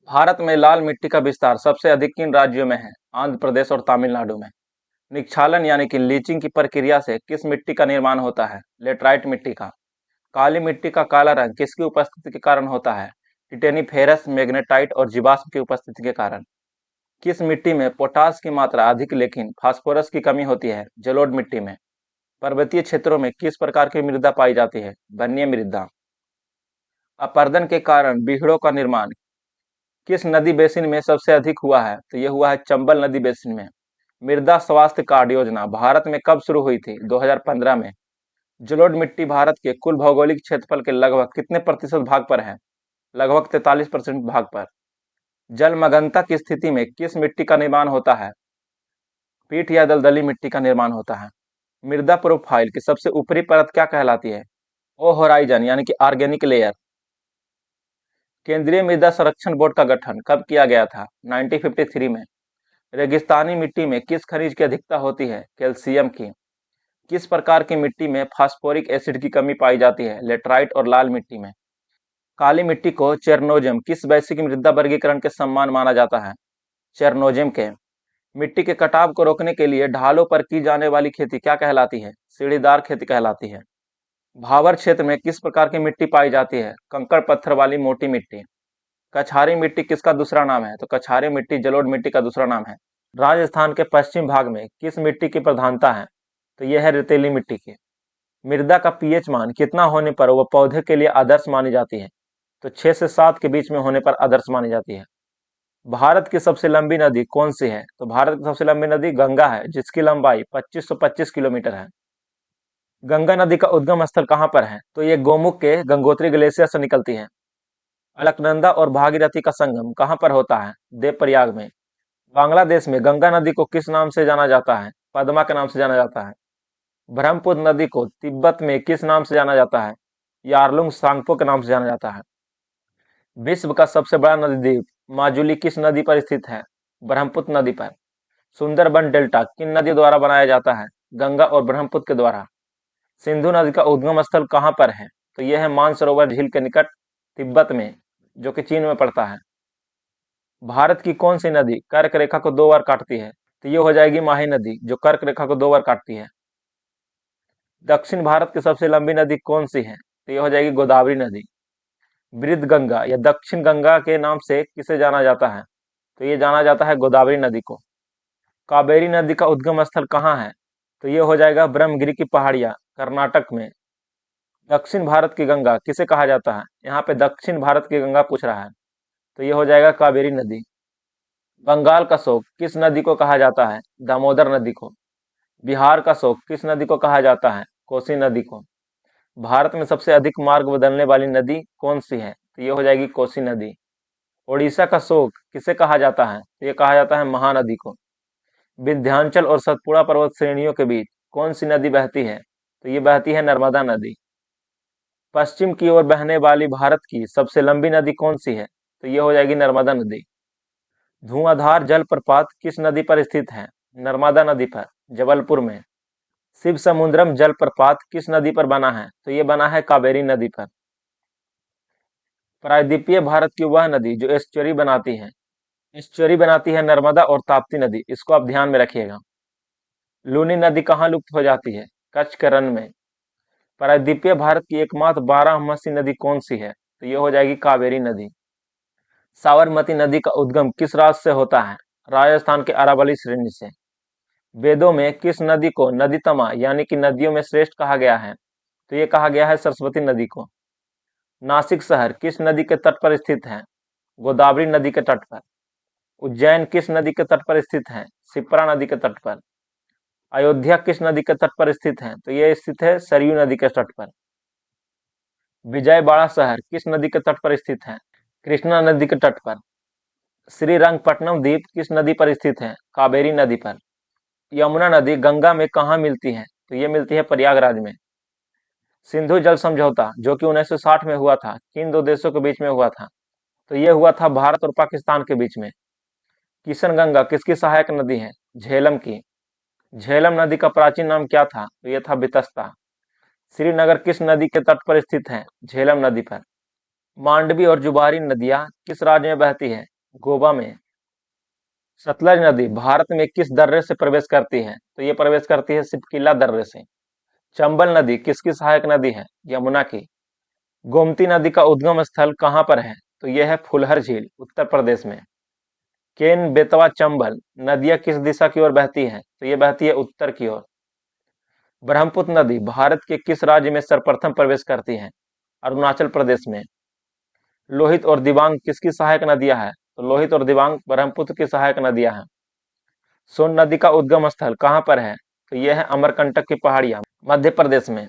भारत में लाल मिट्टी का विस्तार सबसे अधिक किन राज्यों में है? आंध्र प्रदेश और तमिलनाडु में। निक्षालन यानी कि लीचिंग की प्रक्रिया से किस मिट्टी का निर्माण होता है? लेटराइट मिट्टी का। काली मिट्टी का काला रंग किसकी उपस्थिति के कारण होता है? टिटेनिफेरस मैग्नेटाइट और जीवाश्म की उपस्थिति के कारण। किस मिट्टी में पोटास की मात्रा अधिक लेकिन फास्फोरस की कमी होती है? जलोढ़ मिट्टी में। पर्वतीय क्षेत्रों में किस प्रकार की मृदा पाई जाती है? वन्य मृदा। अपरदन के कारण बीहड़ों का निर्माण किस नदी बेसिन में सबसे अधिक हुआ है? तो यह हुआ है चंबल नदी बेसिन में। मृदा स्वास्थ्य कार्ड योजना भारत में कब शुरू हुई थी? 2015 में। जलोढ़ मिट्टी भारत के कुल भौगोलिक क्षेत्रफल के लगभग कितने प्रतिशत भाग पर है? लगभग 43% भाग पर। जलमग्नता की स्थिति में किस मिट्टी का निर्माण होता है? पीठ या दलदली मिट्टी का निर्माण होता है। मृदा प्रोफाइल की सबसे ऊपरी परत क्या कहलाती है? ओ होराइजन यानी कि ऑर्गेनिक लेयर। केंद्रीय मृदा संरक्षण बोर्ड का गठन कब किया गया था? 1953 में। रेगिस्तानी मिट्टी में किस खनिज की अधिकता होती है? कैल्शियम की। किस प्रकार की मिट्टी में फास्फोरिक एसिड की कमी पाई जाती है? लेटराइट और लाल मिट्टी में। काली मिट्टी को चेरनोजियम किस वैश्विक मृदा वर्गीकरण के समान माना जाता है? चेरनोजियम के। मिट्टी के कटाव को रोकने के लिए ढालों पर की जाने वाली खेती क्या कहलाती है? सीढ़ीदार खेती कहलाती है। भावर क्षेत्र में किस प्रकार की मिट्टी पाई जाती है? कंकड़ पत्थर वाली मोटी मिट्टी। कछारी मिट्टी किसका दूसरा नाम है? तो कछारी मिट्टी जलोढ़ मिट्टी का दूसरा नाम है। राजस्थान के पश्चिम भाग में किस मिट्टी की प्रधानता है? तो यह है रेतीली मिट्टी की। मृदा का पीएच मान कितना होने पर वह पौधे के लिए आदर्श मानी जाती है? तो 6 से 7 के बीच में होने पर आदर्श मानी जाती है। भारत की सबसे लंबी नदी कौन सी है? तो भारत की सबसे लंबी नदी गंगा है, जिसकी लंबाई 2525 किलोमीटर है। गंगा नदी का उद्गम स्थल कहाँ पर है? तो ये गोमुख के गंगोत्री ग्लेशियर से निकलती है। अलकनंदा और भागीरथी का संगम कहाँ पर होता है? देवप्रयाग में। बांग्लादेश में गंगा नदी को किस नाम से जाना जाता है? पद्मा के नाम से जाना जाता है। ब्रह्मपुत्र नदी को तिब्बत में किस नाम से जाना जाता है? यारलुंग सांगपो के नाम से जाना जाता है। विश्व का सबसे बड़ा नदी द्वीप माजुली किस नदी पर स्थित है? ब्रह्मपुत्र नदी पर। सुंदरबन डेल्टा किन नदियों द्वारा बनाया जाता है? गंगा और ब्रह्मपुत्र के द्वारा। सिंधु नदी का उद्गम स्थल कहाँ पर है? तो यह है मानसरोवर झील के निकट तिब्बत में, जो कि चीन में पड़ता है। भारत की कौन सी नदी कर्क रेखा को 2 बार काटती है? तो ये हो जाएगी माही नदी, जो कर्क रेखा को 2 बार काटती है। दक्षिण भारत की सबसे लंबी नदी कौन सी है? तो ये हो जाएगी गोदावरी नदी। वृद्ध गंगा या दक्षिण गंगा के नाम से किसे जाना जाता है? तो ये जाना जाता है गोदावरी नदी को। कावेरी नदी का उद्गम स्थल कहाँ है? तो ये हो जाएगा ब्रह्मगिरी की पहाड़ियां, कर्नाटक में। दक्षिण भारत की गंगा किसे कहा जाता है? यहाँ पे दक्षिण भारत की गंगा पूछ रहा है, तो ये हो जाएगा कावेरी नदी। बंगाल का शोक किस नदी को कहा जाता है? दामोदर नदी को। बिहार का शोक किस नदी को कहा जाता है? कोसी नदी को। भारत में सबसे अधिक मार्ग बदलने वाली नदी कौन सी है? तो ये हो जाएगी कोसी नदी। ओडिशा का शोक किसे कहा जाता है? तो ये कहा जाता है महानदी को। विंध्याचल और सतपुड़ा पर्वत श्रेणियों के बीच कौन सी नदी बहती है? तो ये बहती है नर्मदा नदी। पश्चिम की ओर बहने वाली भारत की सबसे लंबी नदी कौन सी है? तो ये हो जाएगी नर्मदा नदी। धुआंधार जलप्रपात किस नदी पर स्थित है? नर्मदा नदी पर, जबलपुर में। शिव समुद्रम जलप्रपात किस नदी पर बना है? तो ये बना है कावेरी नदी पर। प्रायद्वीपीय भारत की वह नदी जो एस्चुरी बनाती है, एस्चुरी बनाती है नर्मदा और ताप्ती नदी, इसको आप ध्यान में रखिएगा। लूनी नदी कहाँ लुप्त हो जाती है? कच्छ के रण में। प्रायद्वीपीय भारत की एकमात्र बारहमासी नदी कौन सी है? तो ये हो जाएगी कावेरी नदी। साबरमती नदी का उद्गम किस राज्य से होता है? राजस्थान के अरावली श्रेणी से। वेदों में किस नदी को नदीतमा यानी कि नदियों में श्रेष्ठ कहा गया है? तो ये कहा गया है सरस्वती नदी को। नासिक शहर किस नदी के तट पर स्थित है? गोदावरी नदी के तट पर। उज्जैन किस नदी के तट पर स्थित है? शिप्रा नदी के तट पर। अयोध्या किस नदी के तट पर स्थित है? तो ये स्थित है सरयू नदी के तट पर। विजयवाड़ा शहर किस नदी के तट पर स्थित है? कृष्णा नदी के तट पर। श्रीरंगपट्टनम द्वीप किस नदी पर स्थित है? कावेरी नदी पर। यमुना नदी गंगा में कहाँ मिलती है? तो ये मिलती है प्रयागराज में। सिंधु जल समझौता जो कि 1960 में हुआ था, किन दो देशों के बीच में हुआ था? तो ये हुआ था भारत और पाकिस्तान के बीच में। किशनगंगा किसकी सहायक नदी है? झेलम की। झेलम नदी का प्राचीन नाम क्या था? तो यह था बितस्ता। श्रीनगर किस नदी के तट पर स्थित है? झेलम नदी पर। मांडवी और जुबारी नदियां किस राज्य में बहती है? गोवा में। सतलज नदी भारत में किस दर्रे से प्रवेश करती है? तो ये प्रवेश करती है सिपकिला दर्रे से। चंबल नदी किसकी सहायक नदी है? यमुना की। गोमती नदी का उद्गम स्थल कहाँ पर है? तो यह है फुलहर झील, उत्तर प्रदेश में। केन बेतवा चंबल नदियां किस दिशा की ओर बहती है? तो ये बहती है उत्तर की ओर। ब्रह्मपुत्र नदी भारत के किस राज्य में सर्वप्रथम प्रवेश करती है? अरुणाचल प्रदेश में। लोहित और दिबांग किसकी सहायक नदियां हैं? तो लोहित और दिबांग ब्रह्मपुत्र की सहायक नदियां हैं। सोन नदी का उद्गम स्थल कहाँ पर है? तो यह है अमरकंटक की पहाड़ियां, मध्य प्रदेश में।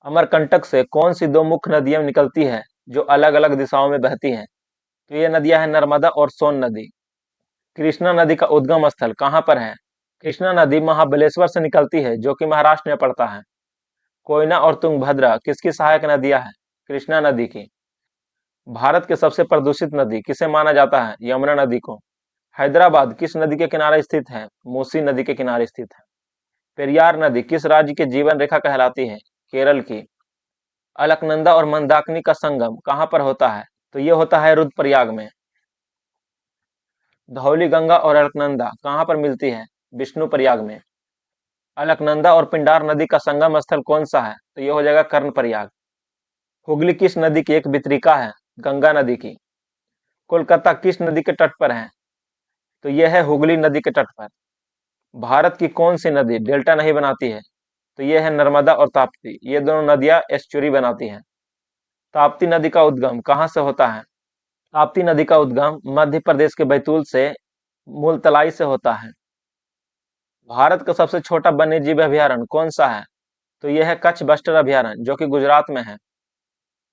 अमरकंटक से कौन सी दो मुख्य नदियां निकलती है जो अलग अलग दिशाओं में बहती हैं? तो ये नदियां हैं नर्मदा और सोन नदी। कृष्णा नदी का उद्गम स्थल कहाँ पर है? कृष्णा नदी महाबलेश्वर से निकलती है, जो कि महाराष्ट्र में पड़ता है। कोयना और तुंगभद्रा किसकी सहायक नदियां हैं? कृष्णा नदी की। भारत की सबसे प्रदूषित नदी किसे माना जाता है? यमुना नदी को। हैदराबाद किस नदी के किनारे स्थित है? मूसी नदी के किनारे स्थित है। पेरियार नदी किस राज्य की जीवन रेखा कहलाती है? केरल की। अलकनंदा और मंदाकिनी का संगम कहाँ पर होता है? तो ये होता है रुद्रप्रयाग में। धौली गंगा और अलकनंदा कहाँ पर मिलती है? विष्णुप्रयाग में। अलकनंदा और पिंडार नदी का संगम स्थल कौन सा है? तो ये हो जाएगा कर्णप्रयाग। हुगली किस नदी की एक वितरिका है? गंगा नदी की। कोलकाता किस नदी के तट पर है? तो यह है हुगली नदी के तट पर। भारत की कौन सी नदी डेल्टा नहीं बनाती है? तो यह है नर्मदा और ताप्ती, ये दोनों नदियां एस्चुरी बनाती हैं। ताप्ती नदी का उद्गम कहाँ से होता है? ताप्ती नदी का उद्गम मध्य प्रदेश के बैतूल से मूलतलाई से होता है। भारत का सबसे छोटा वन्यजीव अभयारण्य कौन सा है? तो यह है कच्छ बस्तर अभयारण्य, जो कि गुजरात में है।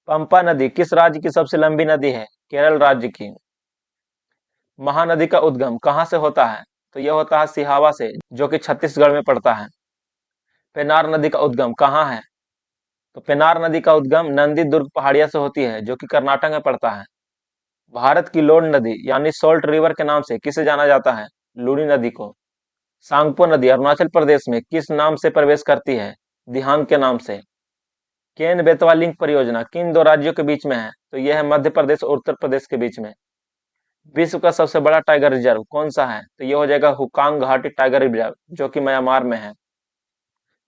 पंपा नदी किस राज्य की सबसे लंबी नदी है? केरल राज्य की। महानदी का उद्गम कहाँ से होता है? तो यह होता है सिहावा से, जो कि छत्तीसगढ़ में पड़ता है। पेनार नदी का उद्गम कहाँ है? तो पेनार नदी का उद्गम नंदी दुर्ग पहाड़िया से होती है, जो कि कर्नाटक में पड़ता है। भारत की लोड नदी यानी सोल्ट रिवर के नाम से किसे जाना जाता है? लूनी नदी को। सांगपो नदी अरुणाचल प्रदेश में किस नाम से प्रवेश करती है? दिहांग के नाम से। केन बेतवा लिंक परियोजना किन दो राज्यों के बीच में है? तो यह है मध्य प्रदेश और उत्तर प्रदेश के बीच में। विश्व का सबसे बड़ा टाइगर रिजर्व कौन सा है? तो यह हो जाएगा हुकांग घाटी टाइगर रिजर्व, जो कि म्यांमार में है।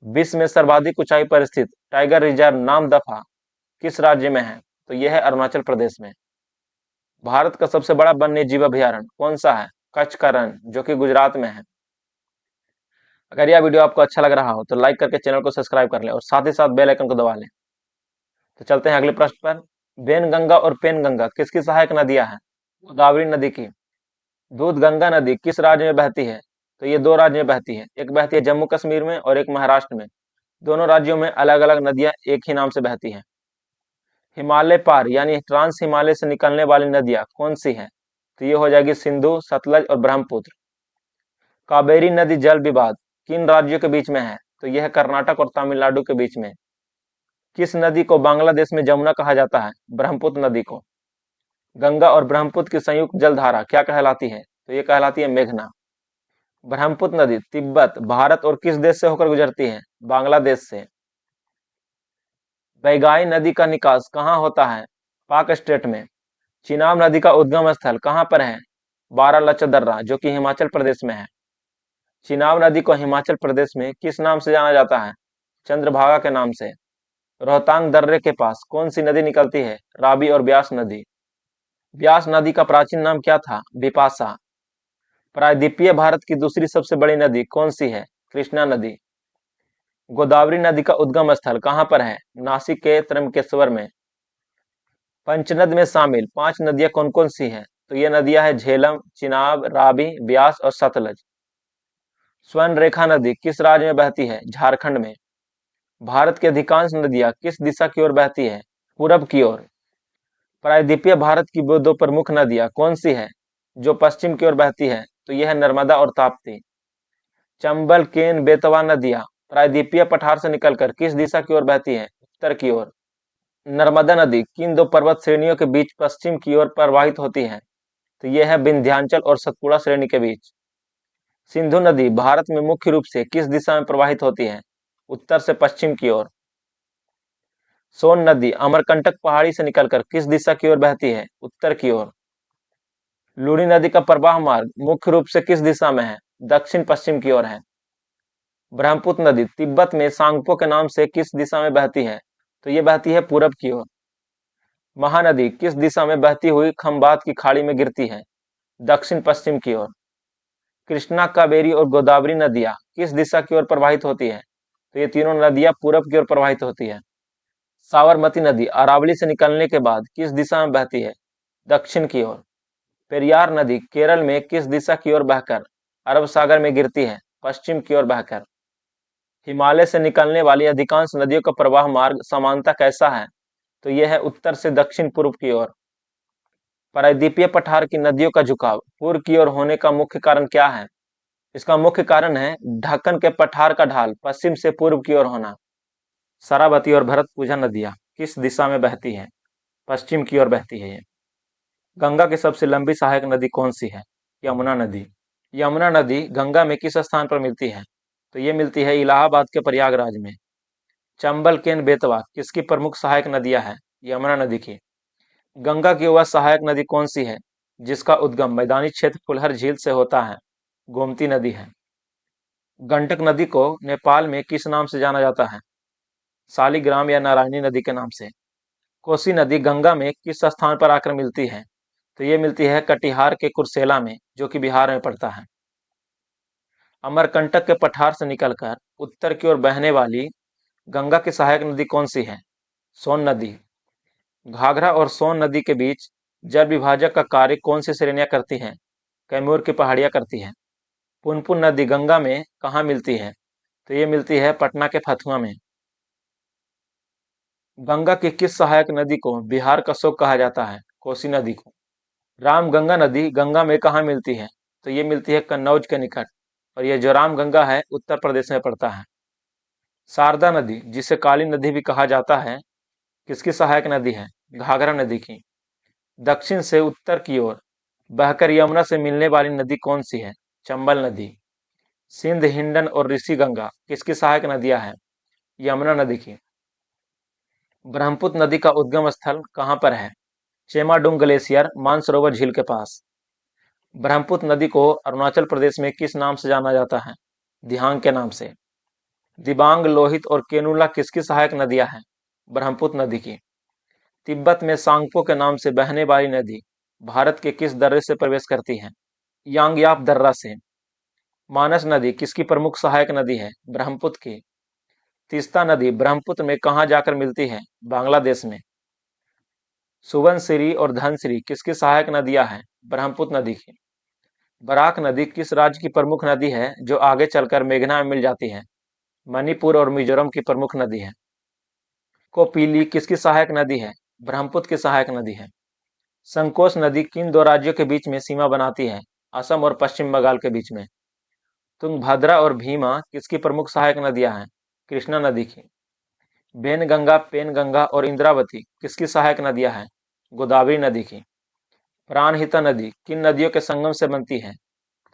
विश्व में सर्वाधिक ऊंचाई पर स्थित टाइगर रिजर्व नामदफा किस राज्य में है? तो यह है अरुणाचल प्रदेश में। भारत का सबसे बड़ा वन्य जीव अभयारण्य कौन सा है? कच्छ का रण, जो कि गुजरात में है। अगर यह वीडियो आपको अच्छा लग रहा हो तो लाइक करके चैनल को सब्सक्राइब कर लें और साथ ही साथ बेल आइकन को दबा लें। तो चलते हैं अगले प्रश्न पर। वेनगंगा और पेनगंगा किसकी सहायक नदियां हैं? गोदावरी नदी की। दूध गंगा नदी किस राज्य में बहती है? तो ये दो राज्य में बहती है, एक बहती है जम्मू कश्मीर में और एक महाराष्ट्र में। दोनों राज्यों में अलग अलग नदियां एक ही नाम से बहती हैं। हिमालय पार यानी ट्रांस हिमालय से निकलने वाली नदियां कौन सी हैं? तो ये हो जाएगी सिंधु, सतलज और ब्रह्मपुत्र। कावेरी नदी जल विवाद किन राज्यों के बीच में है? तो यह है कर्नाटक और तमिलनाडु के बीच में। किस नदी को बांग्लादेश में जमुना कहा जाता है? ब्रह्मपुत्र नदी को। गंगा और ब्रह्मपुत्र की संयुक्त जलधारा क्या कहलाती है? तो ये कहलाती है मेघना। ब्रह्मपुत्र नदी तिब्बत, भारत और किस देश से होकर गुजरती है? बांग्लादेश से। बैगाई नदी का निकास कहाँ होता है? पाक स्टेट में। चिनाब नदी का उद्गम स्थल कहाँ पर है? बारालाचा दर्रा, जो कि हिमाचल प्रदेश में है। चिनाब नदी को हिमाचल प्रदेश में किस नाम से जाना जाता है? चंद्रभागा के नाम से। रोहतांग दर्रे के पास कौन सी नदी निकलती है? रावी और ब्यास नदी। ब्यास नदी का प्राचीन नाम क्या था? बिपाशा। प्रायद्वीपीय भारत की दूसरी सबसे बड़ी नदी कौन सी है? कृष्णा नदी। गोदावरी नदी का उद्गम स्थल कहाँ पर है? नासिक के त्र्यंबकेश्वर में। पंचनद में शामिल 5 नदियां कौन कौन सी हैं? तो ये नदियां हैं झेलम, चिनाब, रावी, ब्यास और सतलज। स्वर्ण रेखा नदी किस राज्य में बहती है? झारखंड में। भारत की अधिकांश नदियां किस दिशा की ओर बहती है? पूरब की ओर। प्रायद्वीपीय भारत की वो दो प्रमुख नदियां कौन सी है जो पश्चिम की ओर बहती है? तो यह है नर्मदा और ताप्ती। चंबल, केन, बेतवा नदियां प्रायद्वीपीय पठार से निकलकर किस दिशा की ओर बहती है? उत्तर की ओर। नर्मदा नदी किन दो पर्वत श्रेणियों के बीच पश्चिम की ओर प्रवाहित होती है? तो यह है विंध्याचल और सतपुड़ा श्रेणी के बीच। सिंधु नदी भारत में मुख्य रूप से किस दिशा में प्रवाहित होती है? उत्तर से पश्चिम की ओर। सोन नदी अमरकंटक पहाड़ी से निकलकर किस दिशा की ओर बहती है? उत्तर की ओर। लूनी नदी का प्रवाह मार्ग मुख्य रूप से किस दिशा में है? दक्षिण पश्चिम की ओर है। ब्रह्मपुत्र नदी तिब्बत में सांगपो के नाम से किस दिशा में बहती है? तो ये बहती है पूरब की ओर। महानदी किस दिशा में बहती हुई खंबात की खाड़ी में गिरती है? दक्षिण पश्चिम की ओर। कृष्णा, कावेरी और गोदावरी नदियां किस दिशा की ओर प्रवाहित होती है? तो ये तीनों नदियां पूरब की ओर प्रवाहित होती है। साबरमती नदी अरावली से निकलने के बाद किस दिशा में बहती है? दक्षिण की ओर। पेरियार नदी केरल में किस दिशा की ओर बहकर अरब सागर में गिरती है? पश्चिम की ओर बहकर। हिमालय से निकलने वाली अधिकांश नदियों का प्रवाह मार्ग समानता कैसा है? तो यह है उत्तर से दक्षिण पूर्व की ओर। प्रायद्वीपीय पठार की नदियों का झुकाव पूर्व की ओर होने का मुख्य कारण क्या है? इसका मुख्य कारण है ढक्कन के पठार का ढाल पश्चिम से पूर्व की ओर होना। शरावती और भरतपुजा नदियां किस दिशा में बहती हैं? पश्चिम की ओर बहती है ये। गंगा की सबसे लंबी सहायक नदी कौन सी है? यमुना नदी। यमुना नदी गंगा में किस स्थान पर मिलती है? तो ये मिलती है इलाहाबाद के प्रयागराज में। चंबल केन बेतवा किसकी प्रमुख सहायक नदियां हैं? यमुना नदी की। गंगा की वह सहायक नदी कौन सी है जिसका उद्गम मैदानी क्षेत्र फुलहर झील से होता है? गोमती नदी है। गंडक नदी को नेपाल में किस नाम से जाना जाता है? शालिग्राम या नारायणी नदी के नाम से। कोसी नदी गंगा में किस स्थान पर आकर मिलती है? तो ये मिलती है कटिहार के कुर्सेला में, जो कि बिहार में पड़ता है। अमरकंटक के पठार से निकलकर उत्तर की ओर बहने वाली गंगा की सहायक नदी कौन सी है? सोन नदी। घाघरा और सोन नदी के बीच जल विभाजक का कार्य कौन सी श्रेणियां करती हैं? कैमूर की पहाड़ियां करती हैं। पुनपुन नदी गंगा में कहाँ मिलती है? तो ये मिलती है पटना के फतुहा में। गंगा की किस सहायक नदी को बिहार का शोक कहा जाता है? कोसी नदी को। रामगंगा नदी गंगा में कहाँ मिलती है? तो ये मिलती है कन्नौज के निकट, और ये जो रामगंगा है उत्तर प्रदेश में पड़ता है। शारदा नदी जिसे काली नदी भी कहा जाता है, किसकी सहायक नदी है? घाघरा नदी की। दक्षिण से उत्तर की ओर बहकर यमुना से मिलने वाली नदी कौन सी है? चंबल नदी। सिंध, हिंडन और ऋषि गंगा किसकी सहायक नदियां हैं? यमुना नदी की। ब्रह्मपुत्र नदी का उद्गम स्थल कहाँ पर है? चेमाडुंग ग्लेशियर मानसरोवर झील के पास। ब्रह्मपुत्र नदी को अरुणाचल प्रदेश में किस नाम से जाना जाता है? दिहांग के नाम से। दिबांग, लोहित और केनुला किसकी सहायक नदियां हैं? ब्रह्मपुत्र नदी की। तिब्बत में सांगपो के नाम से बहने वाली नदी भारत के किस दर्रे से प्रवेश करती है? यांगयाप दर्रा से। मानस नदी किसकी प्रमुख सहायक नदी है? ब्रह्मपुत्र की। तीस्ता नदी ब्रह्मपुत्र में कहाँ जाकर मिलती है? बांग्लादेश में। सुबनसिरी और धनसिरी किसकी सहायक नदियां हैं? ब्रह्मपुत्र नदी की। बराक नदी किस राज्य की प्रमुख नदी है जो आगे चलकर मेघना में मिल जाती है? मणिपुर और मिजोरम की प्रमुख नदी है। कोपिली किसकी सहायक नदी है? ब्रह्मपुत्र की सहायक नदी है। संकोच नदी किन दो राज्यों के बीच में सीमा बनाती है? असम और पश्चिम बंगाल के बीच में। तुंगभद्रा और भीमा किसकी प्रमुख सहायक नदियां हैं? कृष्णा नदी की। बेनगंगा, पेनगंगा और इंद्रावती किसकी सहायक नदियां हैं? गोदावरी नदी की। प्राणहिता नदी किन नदियों के संगम से बनती है?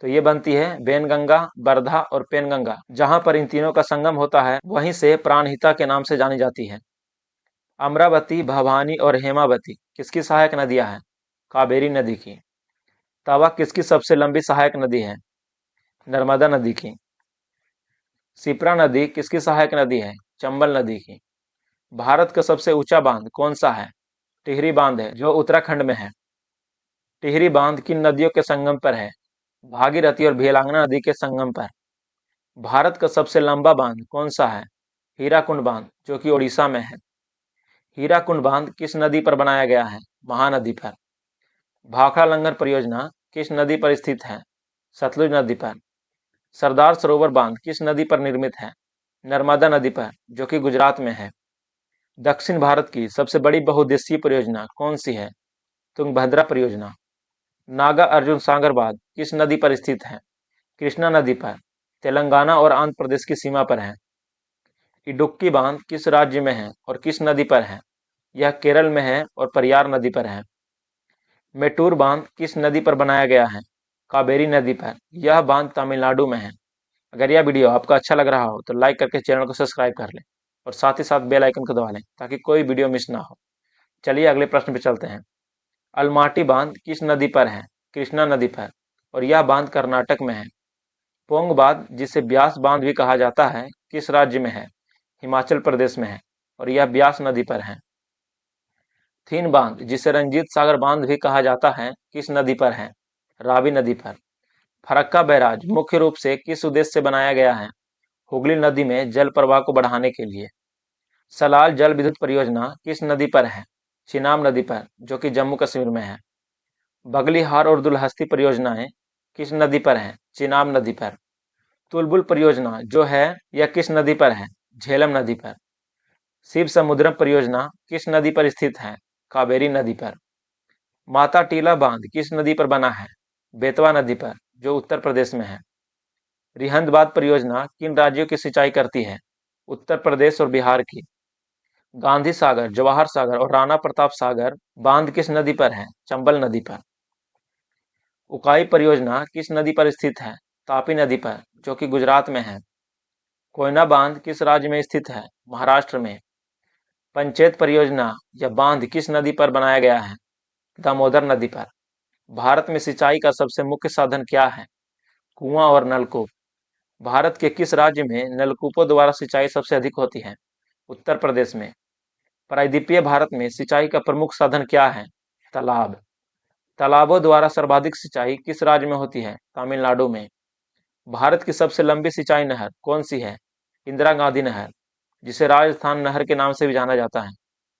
तो ये बनती है बेनगंगा, बरधा और पेनगंगा। जहां पर इन तीनों का संगम होता है वहीं से प्राणहिता के नाम से जानी जाती है। अमरावती, भवानी और हेमावती किसकी सहायक नदियां हैं? कावेरी नदी की। तवा किसकी सबसे लंबी सहायक नदी है? नर्मदा नदी की। शिप्रा नदी किसकी सहायक नदी है? चंबल नदी की। भारत का सबसे ऊंचा बांध कौन सा है? टिहरी बांध है, जो उत्तराखंड में है। टिहरी बांध किन नदियों के संगम पर है? भागीरथी और भेलांगना नदी के संगम पर। भारत का सबसे लंबा बांध कौन सा है? हीराकुंड बांध, जो कि ओडिशा में है। हीराकुंड बांध किस नदी पर बनाया गया है? महानदी पर। भाखड़ा लंगर परियोजना किस नदी पर स्थित है? सतलुज नदी पर। सरदार सरोवर बांध किस नदी पर निर्मित है? नर्मदा नदी पर, जो कि गुजरात में है। दक्षिण भारत की सबसे बड़ी बहुउद्देशीय परियोजना कौन सी है? तुंगभद्रा परियोजना। नागा अर्जुन सागर बांध किस नदी पर स्थित है? कृष्णा नदी पर, तेलंगाना और आंध्र प्रदेश की सीमा पर है। इडुक्की बांध किस राज्य में है और किस नदी पर है? यह केरल में है और परियार नदी पर है। मेटूर बांध किस नदी पर बनाया गया है? कावेरी नदी पर। यह बांध तमिलनाडु में है। अगर यह वीडियो आपको अच्छा लग रहा हो तो लाइक करके चैनल को सब्सक्राइब कर लें और साथ ही साथ बेल आइकन को दबा लें ताकि कोई वीडियो मिस ना हो। चलिए अगले प्रश्न पे चलते हैं। अलमाटी बांध किस नदी पर है? कृष्णा नदी पर, और यह बांध कर्नाटक में है। पोंग बांध, जिसे ब्यास बांध भी कहा जाता है, किस राज्य में है? हिमाचल प्रदेश में है, और यह ब्यास नदी पर है। थीन बांध, जिसे रंजीत सागर बांध भी कहा जाता है, किस नदी पर है? रावी नदी पर। फरक्का बैराज मुख्य रूप से किस उद्देश्य से बनाया गया है? हुगली नदी में जल प्रवाह को बढ़ाने के लिए। सलाल जल विद्युत परियोजना किस नदी पर है? चिनाब नदी पर, जो कि जम्मू कश्मीर में है। बगलीहार और दुलहस्ती परियोजनाएं किस नदी पर हैं? चिनाब नदी पर। तुलबुल परियोजना जो है यह किस नदी पर है? झेलम नदी पर। शिव समुद्रम परियोजना किस नदी पर स्थित है? कावेरी नदी पर। माता टीला बांध किस नदी पर बना है? बेतवा नदी पर, जो उत्तर प्रदेश में है। रिहंदबाद परियोजना किन राज्यों की सिंचाई करती है? उत्तर प्रदेश और बिहार की। गांधी सागर, जवाहर सागर और राणा प्रताप सागर बांध किस नदी पर है? चंबल नदी पर। उकाई परियोजना किस नदी पर स्थित है? तापी नदी पर, जो कि गुजरात में है। कोयना बांध किस राज्य में स्थित है? महाराष्ट्र में। पंचेत परियोजना या बांध किस नदी पर बनाया गया है? दामोदर नदी पर। भारत में सिंचाई का सबसे मुख्य साधन क्या है? कुआं और नलकूप। भारत के किस राज्य में नलकूपों द्वारा सिंचाई सबसे अधिक होती है? उत्तर प्रदेश में। प्रायद्वीपीय भारत में सिंचाई का प्रमुख साधन क्या है? तालाब। तालाबों द्वारा सर्वाधिक सिंचाई किस राज्य में होती है? तमिलनाडु में। भारत की सबसे लंबी सिंचाई नहर कौन सी है? इंदिरा गांधी नहर, जिसे राजस्थान नहर के नाम से भी जाना जाता है,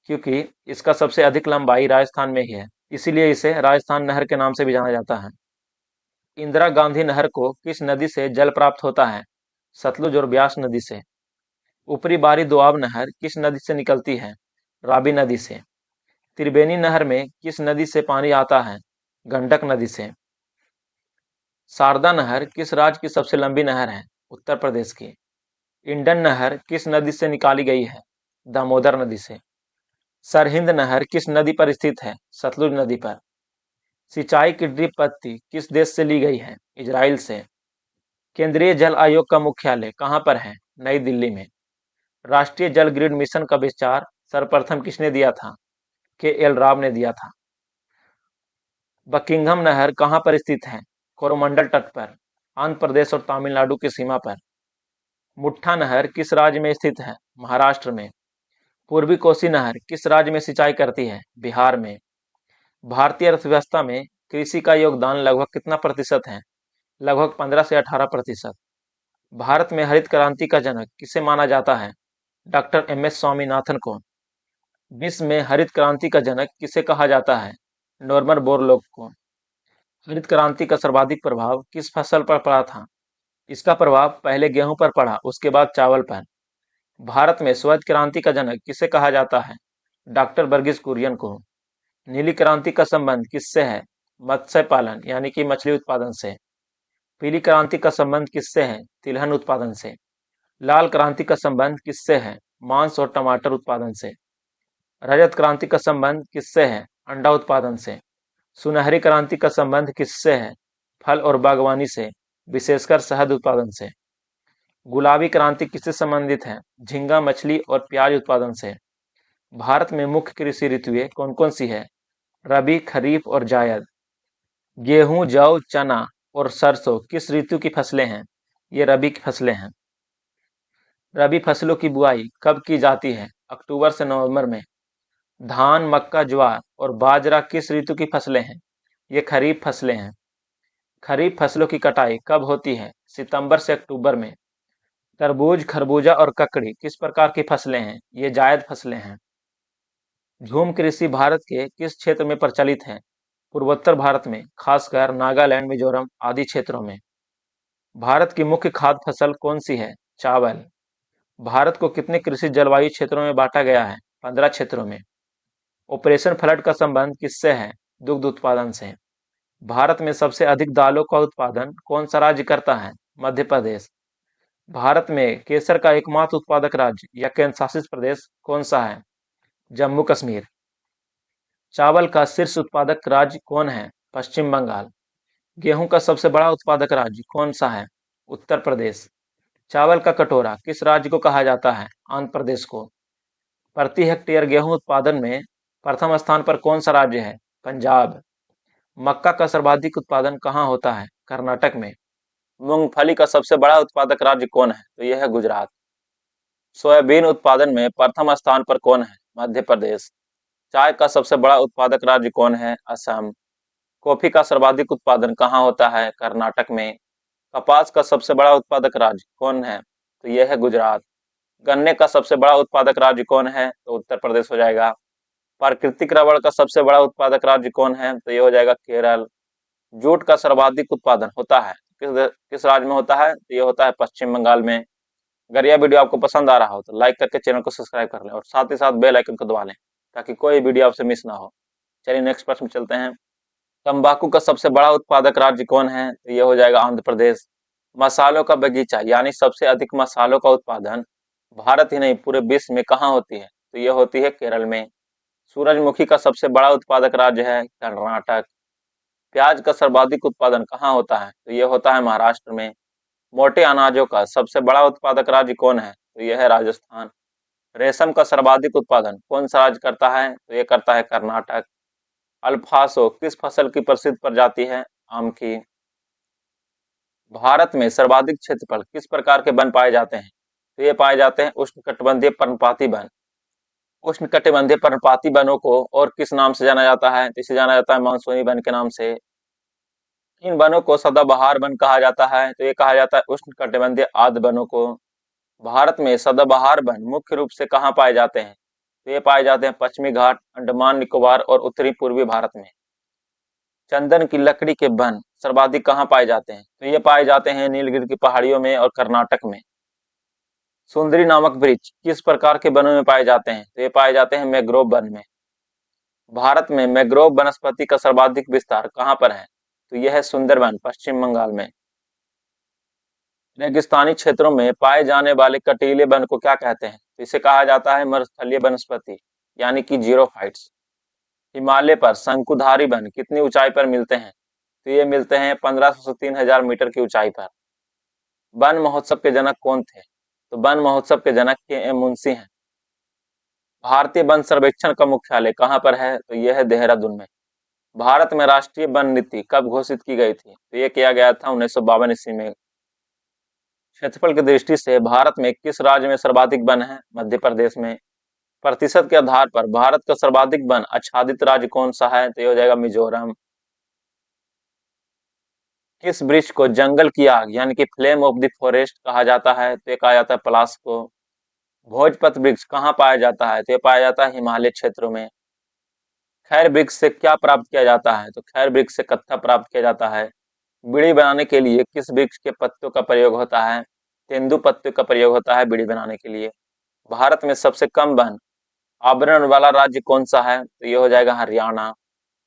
क्योंकि इसका सबसे अधिक लंबाई राजस्थान में ही है, इसीलिए इसे राजस्थान नहर के नाम से भी जाना जाता है। इंदिरा गांधी नहर को किस नदी से जल प्राप्त होता है? सतलुज और ब्यास नदी से। ऊपरी बारी दोआब नहर किस नदी से निकलती है? रावी नदी से। त्रिवेणी नहर में किस नदी से पानी आता है? गंडक नदी से। शारदा नहर किस राज्य की सबसे लंबी नहर है? उत्तर प्रदेश की। इंडन नहर किस नदी से निकाली गई है? दामोदर नदी से। सरहिंद नहर किस नदी पर स्थित है? सतलुज नदी पर। सिंचाई की ड्रिप पद्धति किस देश से ली गई है? इजराइल से। केंद्रीय जल आयोग का मुख्यालय कहाँ पर है? नई दिल्ली में। राष्ट्रीय जल ग्रिड मिशन का विस्तार सर्वप्रथम किसने दिया था? के एल राव ने दिया था। बकिंघम नहर कहाँ पर स्थित है? कोरोमंडल तट पर, आंध्र प्रदेश और तमिलनाडु की सीमा पर। मुट्ठा नहर किस राज्य में स्थित है? महाराष्ट्र में। पूर्वी कोसी नहर किस राज्य में सिंचाई करती है? बिहार में। भारतीय अर्थव्यवस्था में कृषि का योगदान लगभग कितना प्रतिशत है? लगभग 15 से 18%। भारत में हरित क्रांति का जनक किसे माना जाता है? Doctor MS. स्वामीनाथन को। विश्व में हरित क्रांति का जनक किसे कहा जाता है? नॉर्मन बोरलॉग को। हरित क्रांति का सर्वाधिक प्रभाव किस फसल पर पड़ा था? इसका प्रभाव पहले गेहूं पर पड़ा, उसके बाद चावल पर। भारत में श्वेत क्रांति का जनक किसे कहा जाता है? डॉक्टर वर्गीज कुरियन को। नीली क्रांति का संबंध किससे है? मत्स्य पालन यानी कि मछली उत्पादन से। पीली क्रांति का संबंध किससे है? तिलहन उत्पादन से। लाल क्रांति का संबंध किससे है? मांस और टमाटर उत्पादन से। रजत क्रांति का संबंध किससे है? अंडा उत्पादन से। सुनहरी क्रांति का संबंध किससे है? फल और बागवानी से, विशेषकर शहद उत्पादन से। गुलाबी क्रांति किससे संबंधित है? झींगा मछली और प्याज उत्पादन से। भारत में मुख्य कृषि ऋतुएं कौन कौन सी है? रबी, खरीफ और जायद। गेहूं, जौ, चना और सरसों किस ऋतु की फसलें हैं? ये रबी की फसलें हैं। रबी फसलों की बुआई कब की जाती है? अक्टूबर से नवंबर में। धान, मक्का, ज्वार और बाजरा किस ऋतु की फसलें हैं? ये खरीफ फसलें हैं। खरीफ फसलों की कटाई कब होती है? सितंबर से अक्टूबर में। तरबूज, खरबूजा और ककड़ी किस प्रकार की फसलें हैं? ये जायद फसलें हैं। झूम कृषि भारत के किस क्षेत्र में प्रचलित है? पूर्वोत्तर भारत में, खासकर नागालैंड, मिजोरम आदि क्षेत्रों में। भारत की मुख्य खाद्य फसल कौन सी है? चावल। भारत को कितने कृषि जलवायु क्षेत्रों में बांटा गया है? 15 क्षेत्रों में। ऑपरेशन फ्लड का संबंध किससे है? दुग्ध उत्पादन से। भारत में सबसे अधिक दालों का उत्पादन कौन सा राज्य करता है? मध्य प्रदेश। भारत में केसर का एकमात्र उत्पादक राज्य या केंद्र शासित प्रदेश कौन सा है? जम्मू कश्मीर। चावल का शीर्ष उत्पादक राज्य कौन है? पश्चिम बंगाल। गेहूं का सबसे बड़ा उत्पादक राज्य कौन सा है? उत्तर प्रदेश। चावल का कटोरा किस राज्य को कहा जाता है? आंध्र प्रदेश को। प्रति हेक्टेयर गेहूं उत्पादन में प्रथम स्थान पर कौन सा राज्य है? पंजाब। मक्का का सर्वाधिक उत्पादन कहाँ होता है? कर्नाटक में। मूंगफली का सबसे बड़ा उत्पादक राज्य कौन है? तो यह है गुजरात। सोयाबीन उत्पादन में प्रथम स्थान पर कौन है? मध्य प्रदेश। चाय का सबसे बड़ा उत्पादक राज्य कौन है? असम। कॉफी का सर्वाधिक उत्पादन कहाँ होता है? कर्नाटक में। कपास का सबसे बड़ा उत्पादक राज्य कौन है? तो यह है गुजरात। गन्ने का सबसे बड़ा उत्पादक राज्य कौन है? तो उत्तर प्रदेश हो जाएगा। प्राकृतिक रबड़ का सबसे बड़ा उत्पादक राज्य कौन है? तो ये हो जाएगा केरल। जूट का सर्वाधिक उत्पादन होता है किस राज्य में होता है? तो ये होता है पश्चिम बंगाल में। अगर यह वीडियो आपको पसंद आ रहा हो तो लाइक करके चैनल को सब्सक्राइब कर लें और साथ ही साथ बेल आइकन को दबा लें ताकि कोई वीडियो आपसे मिस ना हो। चलिए नेक्स्ट प्रश्न में चलते हैं। तंबाकू का सबसे बड़ा उत्पादक राज्य कौन है? तो ये हो जाएगा आंध्र प्रदेश। मसालों का बगीचा यानी सबसे अधिक मसालों का उत्पादन भारत ही नहीं पूरे विश्व में कहाँ होती है? तो ये होती है केरल में। सूरजमुखी का सबसे बड़ा उत्पादक राज्य है कर्नाटक। प्याज का सर्वाधिक उत्पादन कहाँ होता है? तो ये होता है महाराष्ट्र में। मोटे अनाजों का सबसे बड़ा उत्पादक राज्य कौन है? तो यह है राजस्थान। रेशम का सर्वाधिक उत्पादन कौन सा राज्य करता है? तो ये करता है कर्नाटक। अल्फासो किस फसल की प्रसिद्ध प्रजाति है? आम की। भारत में सर्वाधिक क्षेत्रफल किस प्रकार के वन पाए जाते हैं? तो ये पाए जाते हैं उष्णकटिबंधीय पर्णपाती वन। उष्णकटिबंधीय पर्णपाती वनों को और किस नाम से जाना जाता है? तो इसे जाना जाता है मानसूनी वन के नाम से। इन वनों को सदाबहार वन कहा जाता है। तो ये कहा जाता है उष्णकटिबंधीय आर्द्र वनों को। भारत में सदाबहार वन मुख्य रूप से कहाँ पाए जाते हैं? तो ये पाए जाते हैं पश्चिमी घाट, अंडमान निकोबार और उत्तरी पूर्वी भारत में। चंदन की लकड़ी के वन सर्वाधिक कहाँ पाए जाते हैं? तो ये पाए जाते हैं नीलगिरी की पहाड़ियों में और कर्नाटक में। सुंदरी नामक वृक्ष किस प्रकार के वनों में पाए जाते हैं? तो ये पाए जाते हैं मैंग्रोव वन में। भारत में मैंग्रोव वनस्पति का सर्वाधिक विस्तार कहाँ पर है? तो यह है सुंदरवन, पश्चिम बंगाल में। रेगिस्तानी क्षेत्रों में पाए जाने वाले कटीले वन को क्या कहते हैं? तो इसे कहा जाता है मरुस्थलीय वनस्पति, यानी कि जीरोफाइट्स। हिमालय पर शंकुधारी वन कितनी ऊंचाई पर मिलते हैं? तो ये मिलते हैं 1500 से 3000 मीटर की ऊंचाई पर। वन महोत्सव के जनक कौन थे? तो वन महोत्सव के जनक के एम मुंशी हैं। भारतीय वन सर्वेक्षण का मुख्यालय कहाँ पर है? तो यह है देहरादून में। भारत में राष्ट्रीय वन नीति कब घोषित की गई थी? तो ये किया गया था 1952 ईस्वी में। क्षेत्रफल की दृष्टि से भारत में किस राज्य में सर्वाधिक वन है? मध्य प्रदेश में। प्रतिशत के आधार पर भारत का सर्वाधिक वन आच्छादित राज्य कौन सा है? तो ये हो जाएगा मिजोरम। किस वृक्ष को जंगल की आग यानी कि फ्लेम ऑफ द फॉरेस्ट कहा जाता है? तो ये कहा जाता है पलाश को। भोजपत्र वृक्ष कहाँ पाया जाता है? तो ये पाया जाता है हिमालय क्षेत्रों में। खैर वृक्ष से क्या प्राप्त किया जाता है? तो खैर वृक्ष से कत्था प्राप्त किया जाता है। बीड़ी बनाने के लिए किस वृक्ष के पत्तों का प्रयोग होता है? तेंदु पत्ते का प्रयोग होता है बीड़ी बनाने के लिए। भारत में सबसे कम वन आवरण वाला राज्य कौन सा है? तो ये हो जाएगा हरियाणा।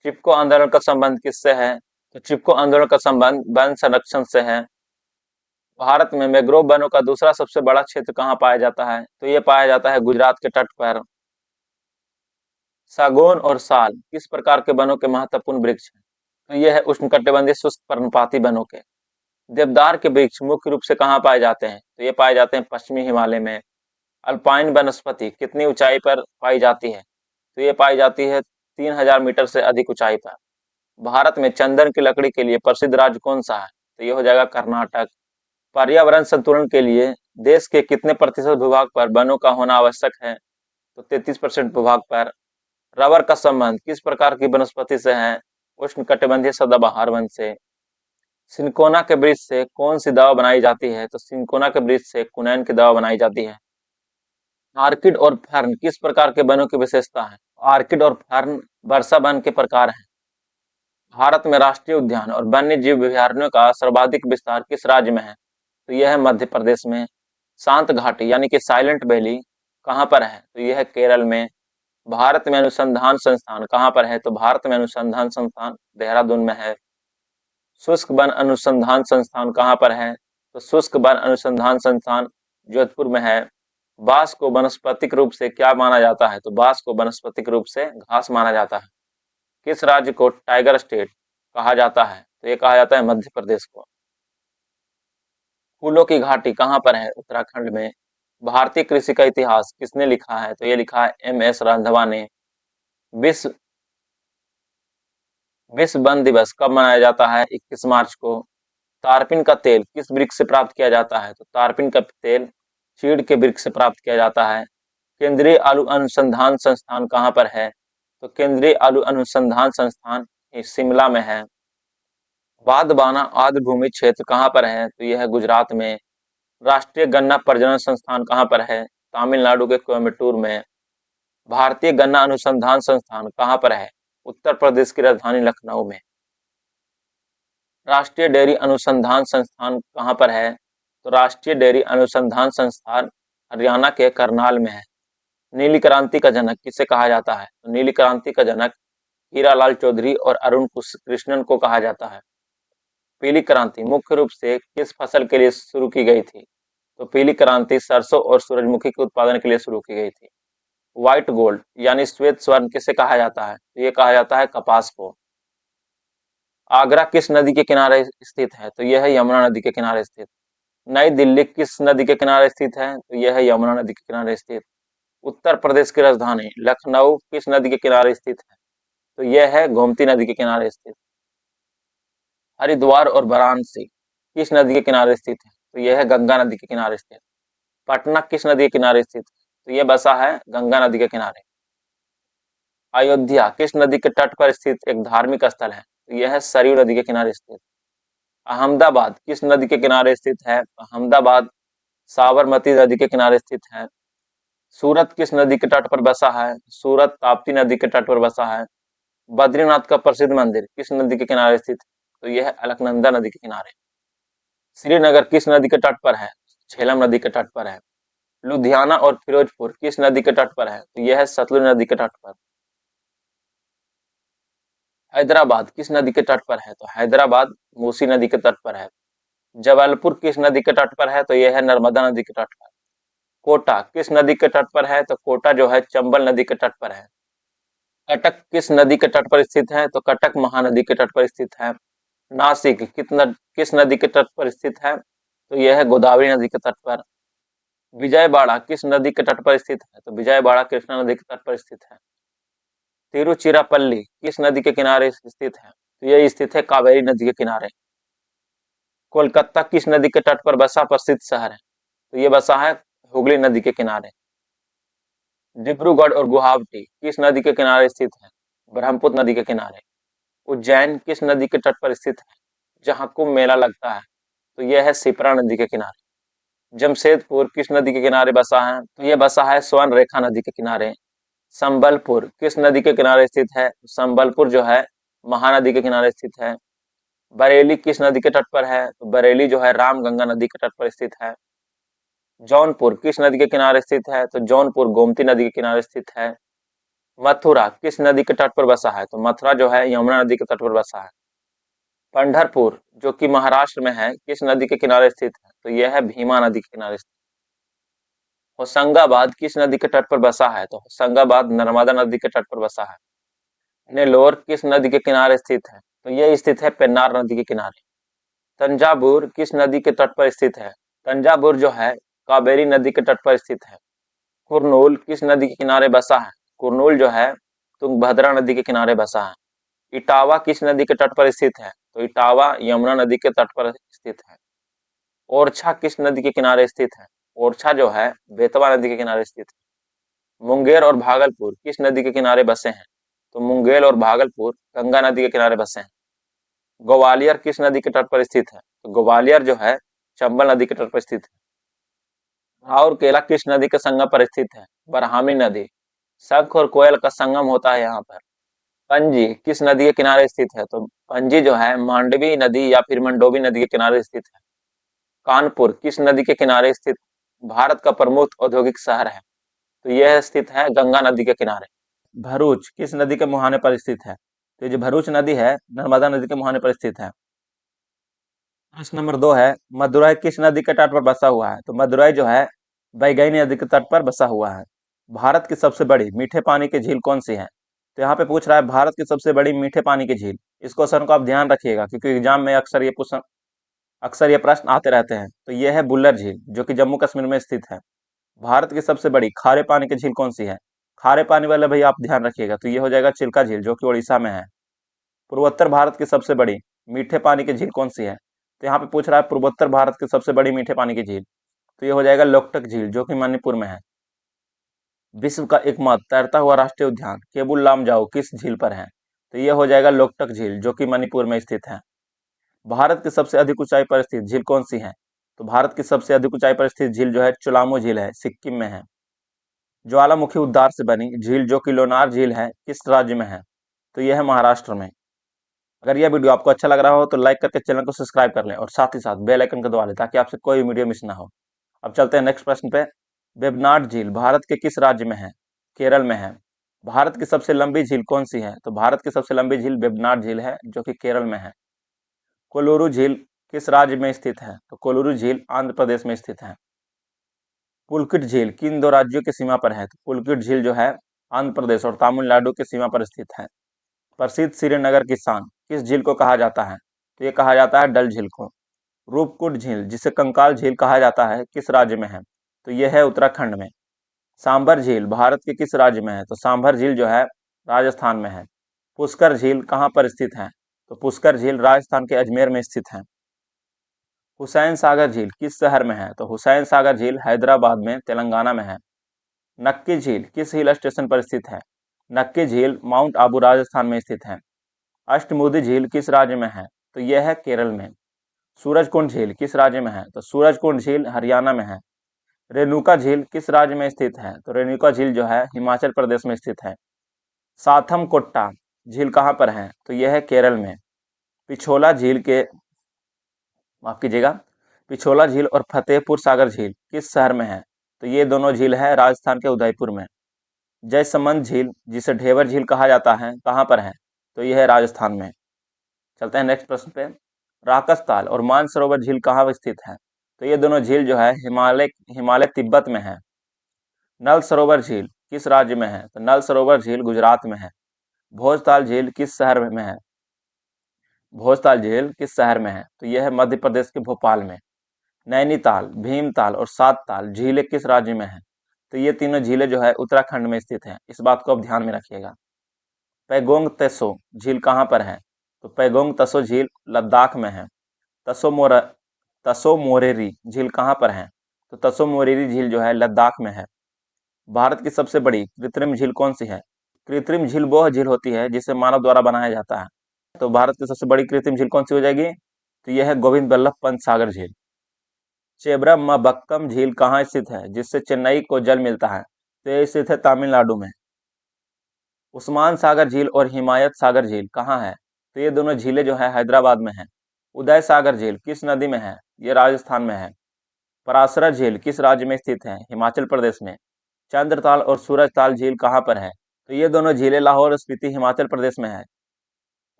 चिपको आंदोलन का संबंध किससे है? तो चिपको आंदोलन का संबंध वन संरक्षण से है। भारत में मैंग्रोव वनों का दूसरा सबसे बड़ा क्षेत्र कहाँ पाया जाता है? तो ये पाया जाता है गुजरात के तट पर। सागौन और साल किस प्रकार के वनों के महत्वपूर्ण वृक्ष हैं? तो ये है उष्णकटिबंधीय शुष्क पर्णपाती वनों के। देवदार के वृक्ष मुख्य रूप से कहाँ पाए जाते हैं? तो ये पाए जाते हैं पश्चिमी हिमालय में। अल्पाइन वनस्पति कितनी ऊंचाई पर पाई जाती है? तो ये पाई जाती है 3000 मीटर से अधिक ऊंचाई पर। भारत में चंदन की लकड़ी के लिए प्रसिद्ध राज्य कौन सा है? तो ये हो जाएगा कर्नाटक। पर्यावरण संतुलन के लिए देश के कितने प्रतिशत भूभाग पर वनों का होना आवश्यक है? तो 33% भूभाग पर। रबर का संबंध किस प्रकार की वनस्पति से है? उष्णकटिबंधीय सदाबहार वन से। सिनकोना के वृक्ष से कौन सी दवा बनाई जाती है? तो सिनकोना के वृक्ष से कुनैन की दवा बनाई जाती है। आर्किड और फर्न किस प्रकार के वनों की विशेषता है? आर्किड और फर्न वर्षा वन के प्रकार हैं। भारत में राष्ट्रीय उद्यान और वन्य जीव अभयारण्यों का सर्वाधिक विस्तार किस राज्य में है? तो यह है मध्य प्रदेश में। शांत घाटी यानी कि साइलेंट वैली कहाँ पर है? तो यह है केरल में। भारत में अनुसंधान संस्थान कहाँ पर है? तो भारत में अनुसंधान संस्थान देहरादून में है। शुष्क वन अनुसंधान संस्थान कहाँ पर है? तो शुष्क वन अनुसंधान संस्थान जोधपुर में है। बांस को वनस्पतिक रूप से क्या माना जाता है? तो बांस को वनस्पतिक रूप से घास माना जाता है। किस राज्य को टाइगर स्टेट कहा जाता है? तो ये कहा जाता है मध्य प्रदेश को। फूलों की घाटी कहाँ पर है? उत्तराखंड में। भारतीय कृषि का इतिहास किसने लिखा है? तो ये लिखा है एम.एस. रंधावा ने। विश्व विश्व वन दिवस कब मनाया जाता है? 21 मार्च को। तारपीन का तेल किस वृक्ष से प्राप्त किया जाता है? तो तारपीन का तेल चीड़ के वृक्ष से प्राप्त किया जाता है। केंद्रीय आलू अनुसंधान संस्थान कहाँ पर है? तो केंद्रीय आलू अनुसंधान संस्थान शिमला में है। बांदवाना आर्द्र भूमि क्षेत्र कहाँ पर है? तो यह है गुजरात में। राष्ट्रीय गन्ना प्रजनन संस्थान कहाँ पर है? तमिलनाडु के कोयम्बटूर में। भारतीय गन्ना अनुसंधान संस्थान कहाँ पर है? उत्तर प्रदेश की राजधानी लखनऊ में। राष्ट्रीय डेयरी अनुसंधान संस्थान कहाँ पर है? तो राष्ट्रीय डेयरी अनुसंधान संस्थान हरियाणा के करनाल में है। नीली क्रांति का जनक किसे कहा जाता है? तो नीली क्रांति का जनक हीरालाल चौधरी और अरुण कृष्णन को कहा जाता है। पीली क्रांति मुख्य रूप से किस फसल के लिए शुरू की गई थी? तो पीली क्रांति सरसों और सूरजमुखी के उत्पादन के लिए शुरू की गई थी। व्हाइट गोल्ड यानी श्वेत स्वर्ण किसे कहा जाता है? तो ये कहा जाता है कपास को। आगरा किस नदी के किनारे स्थित है? तो यह है यमुना नदी के किनारे स्थित। नई दिल्ली किस नदी के किनारे स्थित है? तो यह है यमुना नदी के किनारे स्थित। उत्तर प्रदेश की राजधानी लखनऊ किस नदी के किनारे स्थित है? तो यह है गोमती नदी के किनारे स्थित। हरिद्वार और वाराणसी किस नदी के किनारे स्थित है? तो यह है गंगा नदी के किनारे स्थित। पटना किस नदी के किनारे स्थित है? तो यह बसा है गंगा नदी के किनारे। अयोध्या किस नदी के तट पर स्थित एक धार्मिक स्थल है? तो यह है सरयू नदी के किनारे स्थित। अहमदाबाद किस नदी के किनारे स्थित है? अहमदाबाद साबरमती नदी के किनारे स्थित है। सूरत किस नदी के तट पर बसा है? सूरत ताप्ती नदी के तट पर बसा है। बद्रीनाथ का प्रसिद्ध मंदिर किस नदी के किनारे स्थित है? तो यह है अलकनंदा नदी के किनारे। श्रीनगर किस नदी के तट पर है? झेलम नदी के तट पर है। लुधियाना और फिरोजपुर किस नदी के तट पर है? तो यह है सतलुज नदी के तट पर। हैदराबाद किस नदी के तट पर है? तो हैदराबाद मूसी नदी के तट पर है। जबलपुर किस नदी के तट पर है? तो यह है नर्मदा नदी के तट पर। कोटा किस नदी के तट पर है? तो कोटा जो है चंबल नदी के तट पर है। कटक किस नदी के तट पर स्थित है? तो कटक महानदी के तट पर स्थित है। नासिक किस नदी के तट पर स्थित है? तो यह है गोदावरी नदी के तट पर। विजयवाड़ा किस नदी के तट पर स्थित है? तो विजयवाड़ा कृष्णा नदी के तट पर स्थित है। तिरुचिरापल्ली किस नदी के किनारे स्थित है? तो यह स्थित है कावेरी नदी के किनारे। कोलकाता किस नदी के तट पर बसा प्रसिद्ध शहर है? तो ये बसा है हुगली नदी के किनारे। डिब्रूगढ़ और गुवाहाटी किस नदी के किनारे स्थित है? ब्रह्मपुत्र नदी के किनारे। उज्जैन किस नदी के तट पर स्थित है जहां कुंभ मेला लगता है? तो यह है शिप्रा नदी के किनारे। जमशेदपुर किस नदी के किनारे बसा है? तो यह बसा है स्वर्ण रेखा नदी के किनारे। संबलपुर किस नदी के किनारे स्थित है? संबलपुर जो है महानदी के किनारे स्थित है। बरेली किस नदी के तट पर है? तो बरेली जो है रामगंगा नदी के तट पर स्थित है। जौनपुर किस नदी के किनारे स्थित है? तो जौनपुर गोमती नदी के किनारे स्थित है। मथुरा किस नदी के तट पर बसा है? तो मथुरा जो है यमुना नदी के तट पर बसा है। पंढरपुर जो कि महाराष्ट्र में है किस नदी के किनारे स्थित है? तो यह है भीमा नदी के किनारे स्थित। होशंगाबाद किस नदी के तट पर बसा है? तो होशंगाबाद नर्मदा नदी के तट पर बसा है। नेल्लोर किस नदी के किनारे स्थित है? तो यह स्थित है पेन्नार नदी के किनारे। तंजावुर किस नदी के तट पर स्थित है? तंजावुर जो है कावेरी नदी के तट पर स्थित है। कुरनूल किस नदी के किनारे बसा है? कुरनूल जो है तुंगभद्रा नदी के किनारे बसा है। इटावा किस नदी के तट पर स्थित है? तो इटावा यमुना नदी के तट पर स्थित है। ओरछा किस नदी के किनारे स्थित है? ओरछा जो है बेतवा नदी के किनारे स्थित है। मुंगेर और भागलपुर किस नदी के किनारे बसे हैं? तो मुंगेर और भागलपुर गंगा नदी के किनारे बसे हैं। ग्वालियर किस नदी के तट पर स्थित है? तो ग्वालियर जो है चंबल नदी के तट पर स्थित है। राउरकेला किस नदी के संगम पर स्थित है? बरहामी नदी। शंख और कोयल का संगम होता है यहाँ पर। पणजी किस नदी के किनारे स्थित है? तो पणजी जो है मांडवी नदी या फिर मंडोवी नदी के किनारे स्थित है। कानपुर किस नदी के किनारे स्थित भारत का प्रमुख औद्योगिक शहर है? तो यह स्थित है गंगा नदी के किनारे। भरूच किस नदी के मुहाने पर स्थित है? तो ये जो भरूच नदी है नर्मदा नदी के मुहाने पर स्थित है। प्रश्न नंबर 2 है मदुरई किस नदी के तट पर बसा हुआ है? तो मदुरई जो है बैगई नदी के तट पर बसा हुआ है। भारत की सबसे बड़ी मीठे पानी की झील कौन सी है? तो यहाँ पे पूछ रहा है भारत की सबसे बड़ी मीठे पानी की झील। इस क्वेश्चन को आप ध्यान रखिएगा क्योंकि एग्जाम में अक्सर ये प्रश्न आते रहते हैं। तो ये है बुल्लर झील जो कि जम्मू कश्मीर में स्थित है। भारत की सबसे बड़ी खारे पानी की झील कौन सी है? खारे पानी वाले भाई आप ध्यान रखिएगा, तो ये हो जाएगा चिल्का झील जो कि उड़ीसा में है। पूर्वोत्तर भारत की सबसे बड़ी मीठे पानी की झील कौन सी है? तो यहाँ पे पूछ रहा है पूर्वोत्तर भारत की सबसे बड़ी मीठे पानी की झील। तो ये हो जाएगा लोकटक झील जो कि मणिपुर में है। विश्व का एकमात्र तैरता हुआ राष्ट्रीय उद्यान केबुल लामजाओ किस झील पर है? तो ये हो जाएगा लोकटक झील जो कि मणिपुर में स्थित है। भारत की सबसे अधिक ऊंचाई पर स्थित झील कौन सी है? तो भारत की सबसे अधिक ऊंचाई पर स्थित झील जो है चुलामो झील है, सिक्किम में है। ज्वालामुखी उद्गार से बनी झील जो कि लोनार झील है किस राज्य में है? तो यह है महाराष्ट्र में। अगर यह वीडियो आपको अच्छा लग रहा हो तो लाइक करके चैनल को सब्सक्राइब कर लें और साथ ही साथ बेल आइकन को दबा लें ताकि आपसे कोई वीडियो मिस ना हो। अब चलते हैं नेक्स्ट प्रश्न पे। वेबनाड झील भारत के किस राज्य में है? केरल में है। भारत की सबसे लंबी झील कौन सी है? तो भारत की सबसे लंबी झील वेबनाड झील है जो कि केरल में है। कोलुरु झील किस राज्य में स्थित है? तो कोलुरु झील आंध्र प्रदेश में स्थित है। पुलकित झील किन दो राज्यों की सीमा पर है? तो पुलकित झील जो है आंध्र प्रदेश और तमिलनाडु की सीमा पर स्थित है। प्रसिद्ध श्रीनगर की शान किस झील को कहा जाता है? तो ये कहा जाता है डल झील को। रूपकुंड झील जिसे कंकाल झील कहा जाता है किस राज्य में है? तो यह है उत्तराखंड में। सांभर झील भारत के किस राज्य में है? तो सांभर झील जो है राजस्थान में है। पुष्कर झील कहाँ पर स्थित है? तो पुष्कर झील राजस्थान के अजमेर में स्थित है। हुसैन सागर झील किस शहर में है? तो हुसैन सागर झील हैदराबाद में तेलंगाना में है। नक्की झील किस हिल स्टेशन पर स्थित है? नक्की झील माउंट आबू राजस्थान में स्थित है। अष्टमुदी झील किस राज्य में है? तो यह है केरल में। सूरजकुंड झील किस राज्य में है? तो सूरजकुंड झील हरियाणा में है। रेणुका झील किस राज्य में स्थित है? तो रेणुका झील जो है हिमाचल प्रदेश में स्थित है। साथम कोट्टा झील कहाँ पर है? तो यह है केरल में। पिछोला झील के माफ कीजिएगा, पिछोला झील और फतेहपुर सागर झील किस शहर में है? तो ये दोनों झील है राजस्थान के उदयपुर में। जयसमंद झील जिसे ढेबर झील कहा जाता है कहाँ पर है? तो यह है राजस्थान में। चलते हैं नेक्स्ट प्रश्न पे। राकसताल और मानसरोवर झील कहाँ स्थित है? तो ये दोनों झील जो है हिमालय हिमालय तिब्बत में है। नल सरोवर झील किस राज्य में है? तो नल सरोवर झील गुजरात में है। भोजताल झील किस शहर में है? भोजताल झील किस शहर में है? तो यह है मध्य प्रदेश के भोपाल में। नैनीताल, भीमताल और सातताल झीलें किस राज्य में है? तो ये तीनों झीलें जो है उत्तराखंड में स्थित हैं। इस बात को आप ध्यान में रखिएगा। पैगोंग त्सो झील कहाँ पर है? तो पैगोंग त्सो झील लद्दाख में है। तसो मोरेरी झील कहाँ पर है? तो तसो मोरेरी झील जो है लद्दाख में है। भारत की सबसे बड़ी कृत्रिम झील कौन सी है? कृत्रिम झील वह झील होती है जिसे मानव द्वारा बनाया जाता है। तो भारत की सबसे बड़ी कृत्रिम झील कौन सी हो जाएगी? तो यह है गोविंद बल्लभ पंत सागर झील। चेब्रमबक्कम झील कहाँ स्थित है जिससे चेन्नई को जल मिलता है? तो यह स्थित है तमिलनाडु में। उस्मान सागर झील और हिमायत सागर झील कहाँ है? तो ये दोनों झीलें जो है हैदराबाद में है। उदय सागर झील किस नदी में है? ये राजस्थान में है। पराशरा झील किस राज्य में स्थित है? हिमाचल प्रदेश में। चंद्रताल और सूरजताल झील कहाँ पर है? तो ये दोनों झीलें लाहौल स्पीति हिमाचल प्रदेश में है।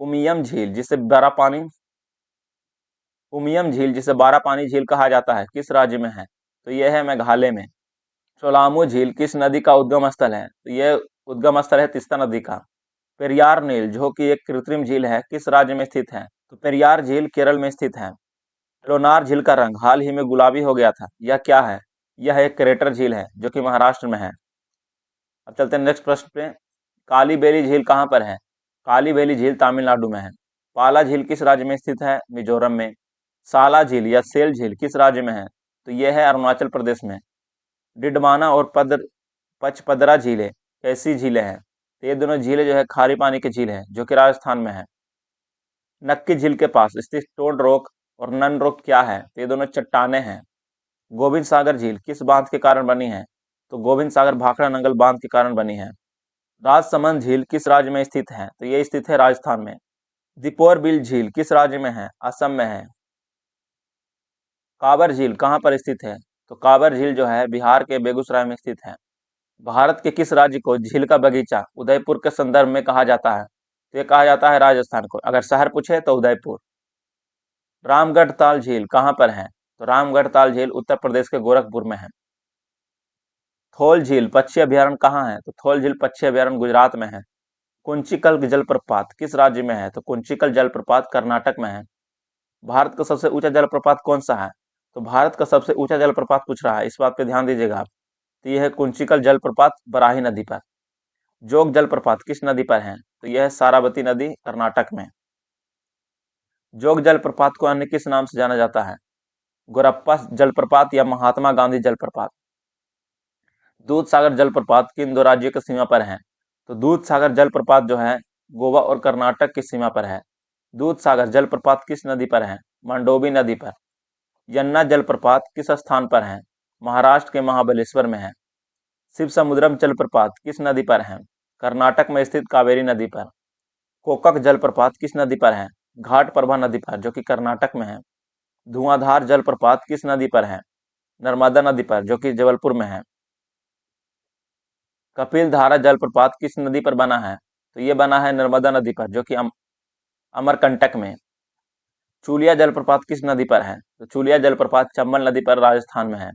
उमियम झील जिसे उमियम झील जिसे बारापानी झील कहा जाता है किस राज्य में है? तो यह है मेघालय में। सोलामू झील किस नदी का उद्गम स्थल है? तो यह उद्गम स्थल है तीस्ता नदी का। पेरियार नील जो कि एक कृत्रिम झील है किस राज्य में स्थित है? तो पेरियार झील केरल में स्थित है। लोनार झील का रंग हाल ही में गुलाबी हो गया था, यह क्या है? यह एक क्रेटर झील है जो कि महाराष्ट्र में है। अब चलते हैं नेक्स्ट प्रश्न पे। काली बेली झील कहाँ पर है? काली बेली झील तमिलनाडु में है। पाला झील किस राज्य में स्थित है? मिजोरम में। साला झील या सेल झील किस राज्य में है? तो यह है अरुणाचल प्रदेश में। डिडवाना और पचपदरा झीलें कैसी झीलें हैं? तो ये दोनों झीलें जो है खारी पानी की झील है जो कि राजस्थान में है। नक्की झील के पास स्थित टोड रॉक और नन रॉक क्या है? तो ये दोनों चट्टाने हैं। गोविंद सागर झील किस बांध के कारण बनी है? तो गोविंद सागर भाखड़ा नंगल बांध के कारण बनी है। राजसमंद झील किस राज्य में स्थित है? तो ये स्थित है राजस्थान में। दीपोर बिल झील किस राज्य में है? असम में है। काबर झील कहाँ पर स्थित है? तो काबर झील जो है बिहार के बेगूसराय में स्थित है। भारत के किस राज्य को झील का बगीचा उदयपुर के संदर्भ में कहा जाता है? तो ये कहा जाता है राजस्थान को। अगर शहर पूछे तो उदयपुर। रामगढ़ ताल झील कहाँ पर है? तो रामगढ़ ताल झील उत्तर प्रदेश के गोरखपुर में है। थोल झील पक्षी अभ्यारण्य कहाँ है? तो थोल झील पक्षी अभ्यारण्य गुजरात में है। कुंचिकल जलप्रपात किस राज्य में है? तो कुंचिकल जलप्रपात कर्नाटक में है। भारत का सबसे ऊंचा जलप्रपात कौन सा है? तो भारत का सबसे ऊंचा जलप्रपात पूछ रहा है, इस बात पे ध्यान दीजिएगा आप। तो यह है कुंचिकल जलप्रपात बराही नदी पर। जोग जलप्रपात किस नदी पर है? तो यह है सारावती नदी कर्नाटक में। जोग जलप्रपात को अन्य किस नाम से जाना जाता है? गोरप्पा जलप्रपात या महात्मा गांधी जलप्रपात। दूध सागर जलप्रपात किन दो राज्यों की सीमा पर है? तो दूध सागर जलप्रपात जो है गोवा और कर्नाटक की सीमा पर है। दूध सागर जलप्रपात किस नदी पर है? मंडोवी नदी पर। यन्ना जलप्रपात किस स्थान पर है? महाराष्ट्र के महाबलेश्वर में है। शिव समुद्रम जलप्रपात किस नदी पर है? कर्नाटक में स्थित कावेरी नदी पर। कोकक जलप्रपात किस नदी पर है? घाट प्रभा नदी पर जो कि कर्नाटक में है। धुआंधार जलप्रपात किस नदी पर है? नर्मदा नदी पर जो कि जबलपुर में है। कपिल धारा जलप्रपात किस नदी पर बना है? तो ये बना है नर्मदा नदी पर जो कि अमरकंटक में। चूलिया जलप्रपात किस नदी पर है? तो चूलिया जलप्रपात चंबल नदी पर राजस्थान में है।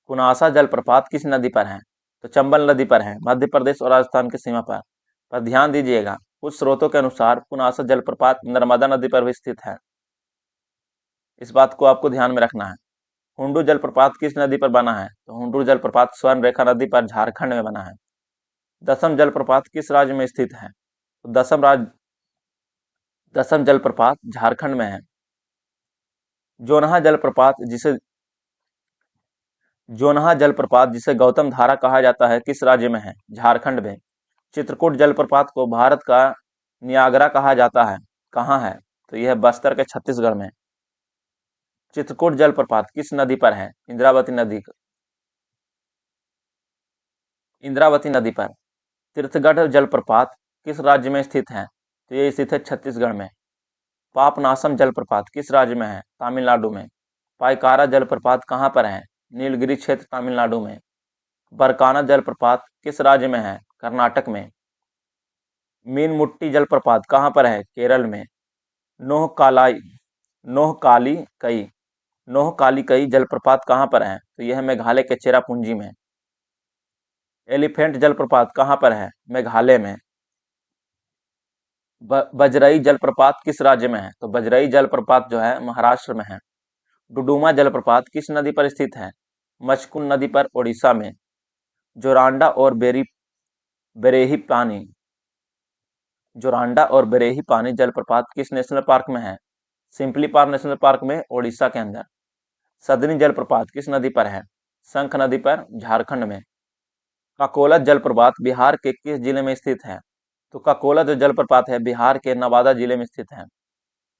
कुनासा जलप्रपात किस नदी पर है? तो चंबल नदी पर है, मध्य प्रदेश और राजस्थान की सीमा पर ध्यान दीजिएगा। कुछ स्रोतों के अनुसार कुनासा जलप्रपात नर्मदा नदी पर भी स्थित है। इस बात को आपको ध्यान में रखना है। हुंडू जलप्रपात किस नदी पर बना है? तो हुंडू जलप्रपात स्वर्ण रेखा नदी पर झारखंड में बना है। दसम जलप्रपात किस राज्य में स्थित है? तो दसम जलप्रपात झारखंड में है। जोनहा जलप्रपात जिसे गौतम धारा कहा जाता है किस राज्य में है? झारखंड में। चित्रकूट जलप्रपात को भारत का नियाग्रा कहा जाता है, कहाँ है? तो यह बस्तर के छत्तीसगढ़ में। चित्रकूट जलप्रपात किस नदी पर है? इंद्रावती नदी पर। तीर्थगढ़ जलप्रपात किस राज्य में स्थित है? तो ये स्थित है छत्तीसगढ़ में। पापनासम जलप्रपात किस राज्य में है? तमिलनाडु में। पाइकारा जलप्रपात कहाँ पर है? नीलगिरी क्षेत्र, तमिलनाडु में। बरकाना जलप्रपात किस राज्य में है? कर्नाटक में। मीनमुट्टी जलप्रपात कहाँ पर है? केरल में। नोहकालाई नोहकाली कई नोहकालिकई जलप्रपात कहाँ पर है? तो यह मेघालय के चेरापूंजी में। एलिफेंट जलप्रपात कहाँ पर है? मेघालय में। बजरई जलप्रपात किस राज्य में है? तो बजरई जलप्रपात जो है महाराष्ट्र में है। डुडुमा जलप्रपात किस नदी पर स्थित है? मचकुन नदी पर, ओडिशा में। जोरांडा और बेरेही पानी जोरांडा और बेरेही पानी जलप्रपात किस नेशनल पार्क में है? सिंपली पार्क नेशनल पार्क में, ओडिशा के अंदर। सदनी जलप्रपात किस नदी पर है? शंख नदी पर, झारखंड में। काकोला जलप्रपात बिहार के किस जिले में स्थित है? तो काकोला जो जलप्रपात है बिहार के नवादा जिले में स्थित है।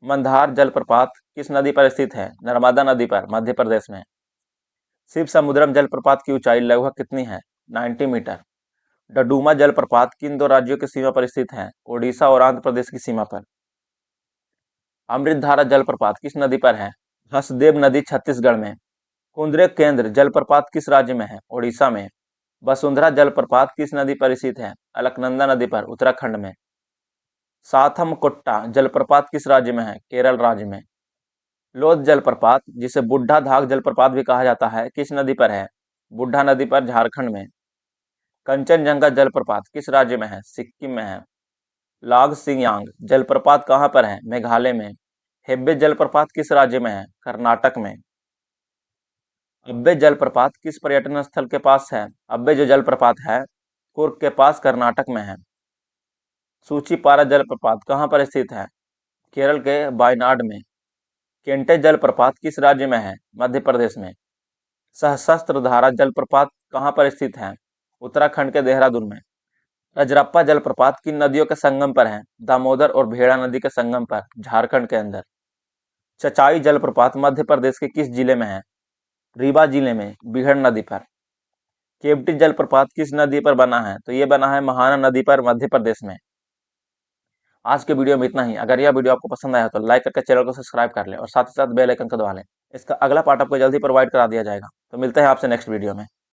मंदार जलप्रपात किस नदी पर स्थित है? नर्मदा नदी पर, मध्य प्रदेश में। शिव समुद्रम जलप्रपात की ऊंचाई लगभग कितनी है? 90 मीटर। डडुमा जलप्रपात किन दो राज्यों की सीमा पर स्थित है? ओडिशा और आंध्र प्रदेश की सीमा पर। अमृतधारा जलप्रपात किस नदी पर है? हसदेव नदी, छत्तीसगढ़ में। कुंद्रे केंद्र जलप्रपात किस राज्य में है? ओडिशा में। वसुंधरा जलप्रपात किस नदी पर स्थित है? अलकनंदा नदी पर, उत्तराखंड में। साथमकोट्टा जलप्रपात किस राज्य में है? केरल राज्य में। लोध जलप्रपात जिसे बुढ़ा धाग जलप्रपात भी कहा जाता है किस नदी पर है? बुढ़ा नदी पर, झारखंड में। कंचनजंगा जलप्रपात किस राज्य में है? सिक्किम में है। लागसियांग जलप्रपात कहाँ पर है? मेघालय में। हेब्बे जलप्रपात किस राज्य में है? कर्नाटक में। अब्बे जलप्रपात किस पर्यटन स्थल के पास है? अब्बे जो जलप्रपात है कुर्ग के पास, कर्नाटक में है। सूचीपारा जलप्रपात कहाँ पर स्थित है? केरल के वायनाड में। केंटे जलप्रपात किस राज्य में है? मध्य प्रदेश में। सहस्त्रधारा जलप्रपात कहाँ पर स्थित है? उत्तराखंड के देहरादून में। रजरप्पा जलप्रपात किन नदियों के संगम पर है? दामोदर और भेड़ा नदी के संगम पर, झारखंड के अंदर। चचाई जलप्रपात मध्य प्रदेश के किस जिले में है? रीवा जिले में, बीहड़ नदी पर। केवटी जलप्रपात किस नदी पर बना है? तो ये बना है महाना नदी पर, मध्य प्रदेश में। आज के वीडियो में इतना ही। अगर यह वीडियो आपको पसंद आया तो लाइक करके चैनल को सब्सक्राइब कर लें और साथ ही साथ बेल आइकन को दबा लें। इसका अगला पार्ट आपको जल्दी प्रोवाइड करा दिया जाएगा। तो मिलते हैं आपसे नेक्स्ट वीडियो में।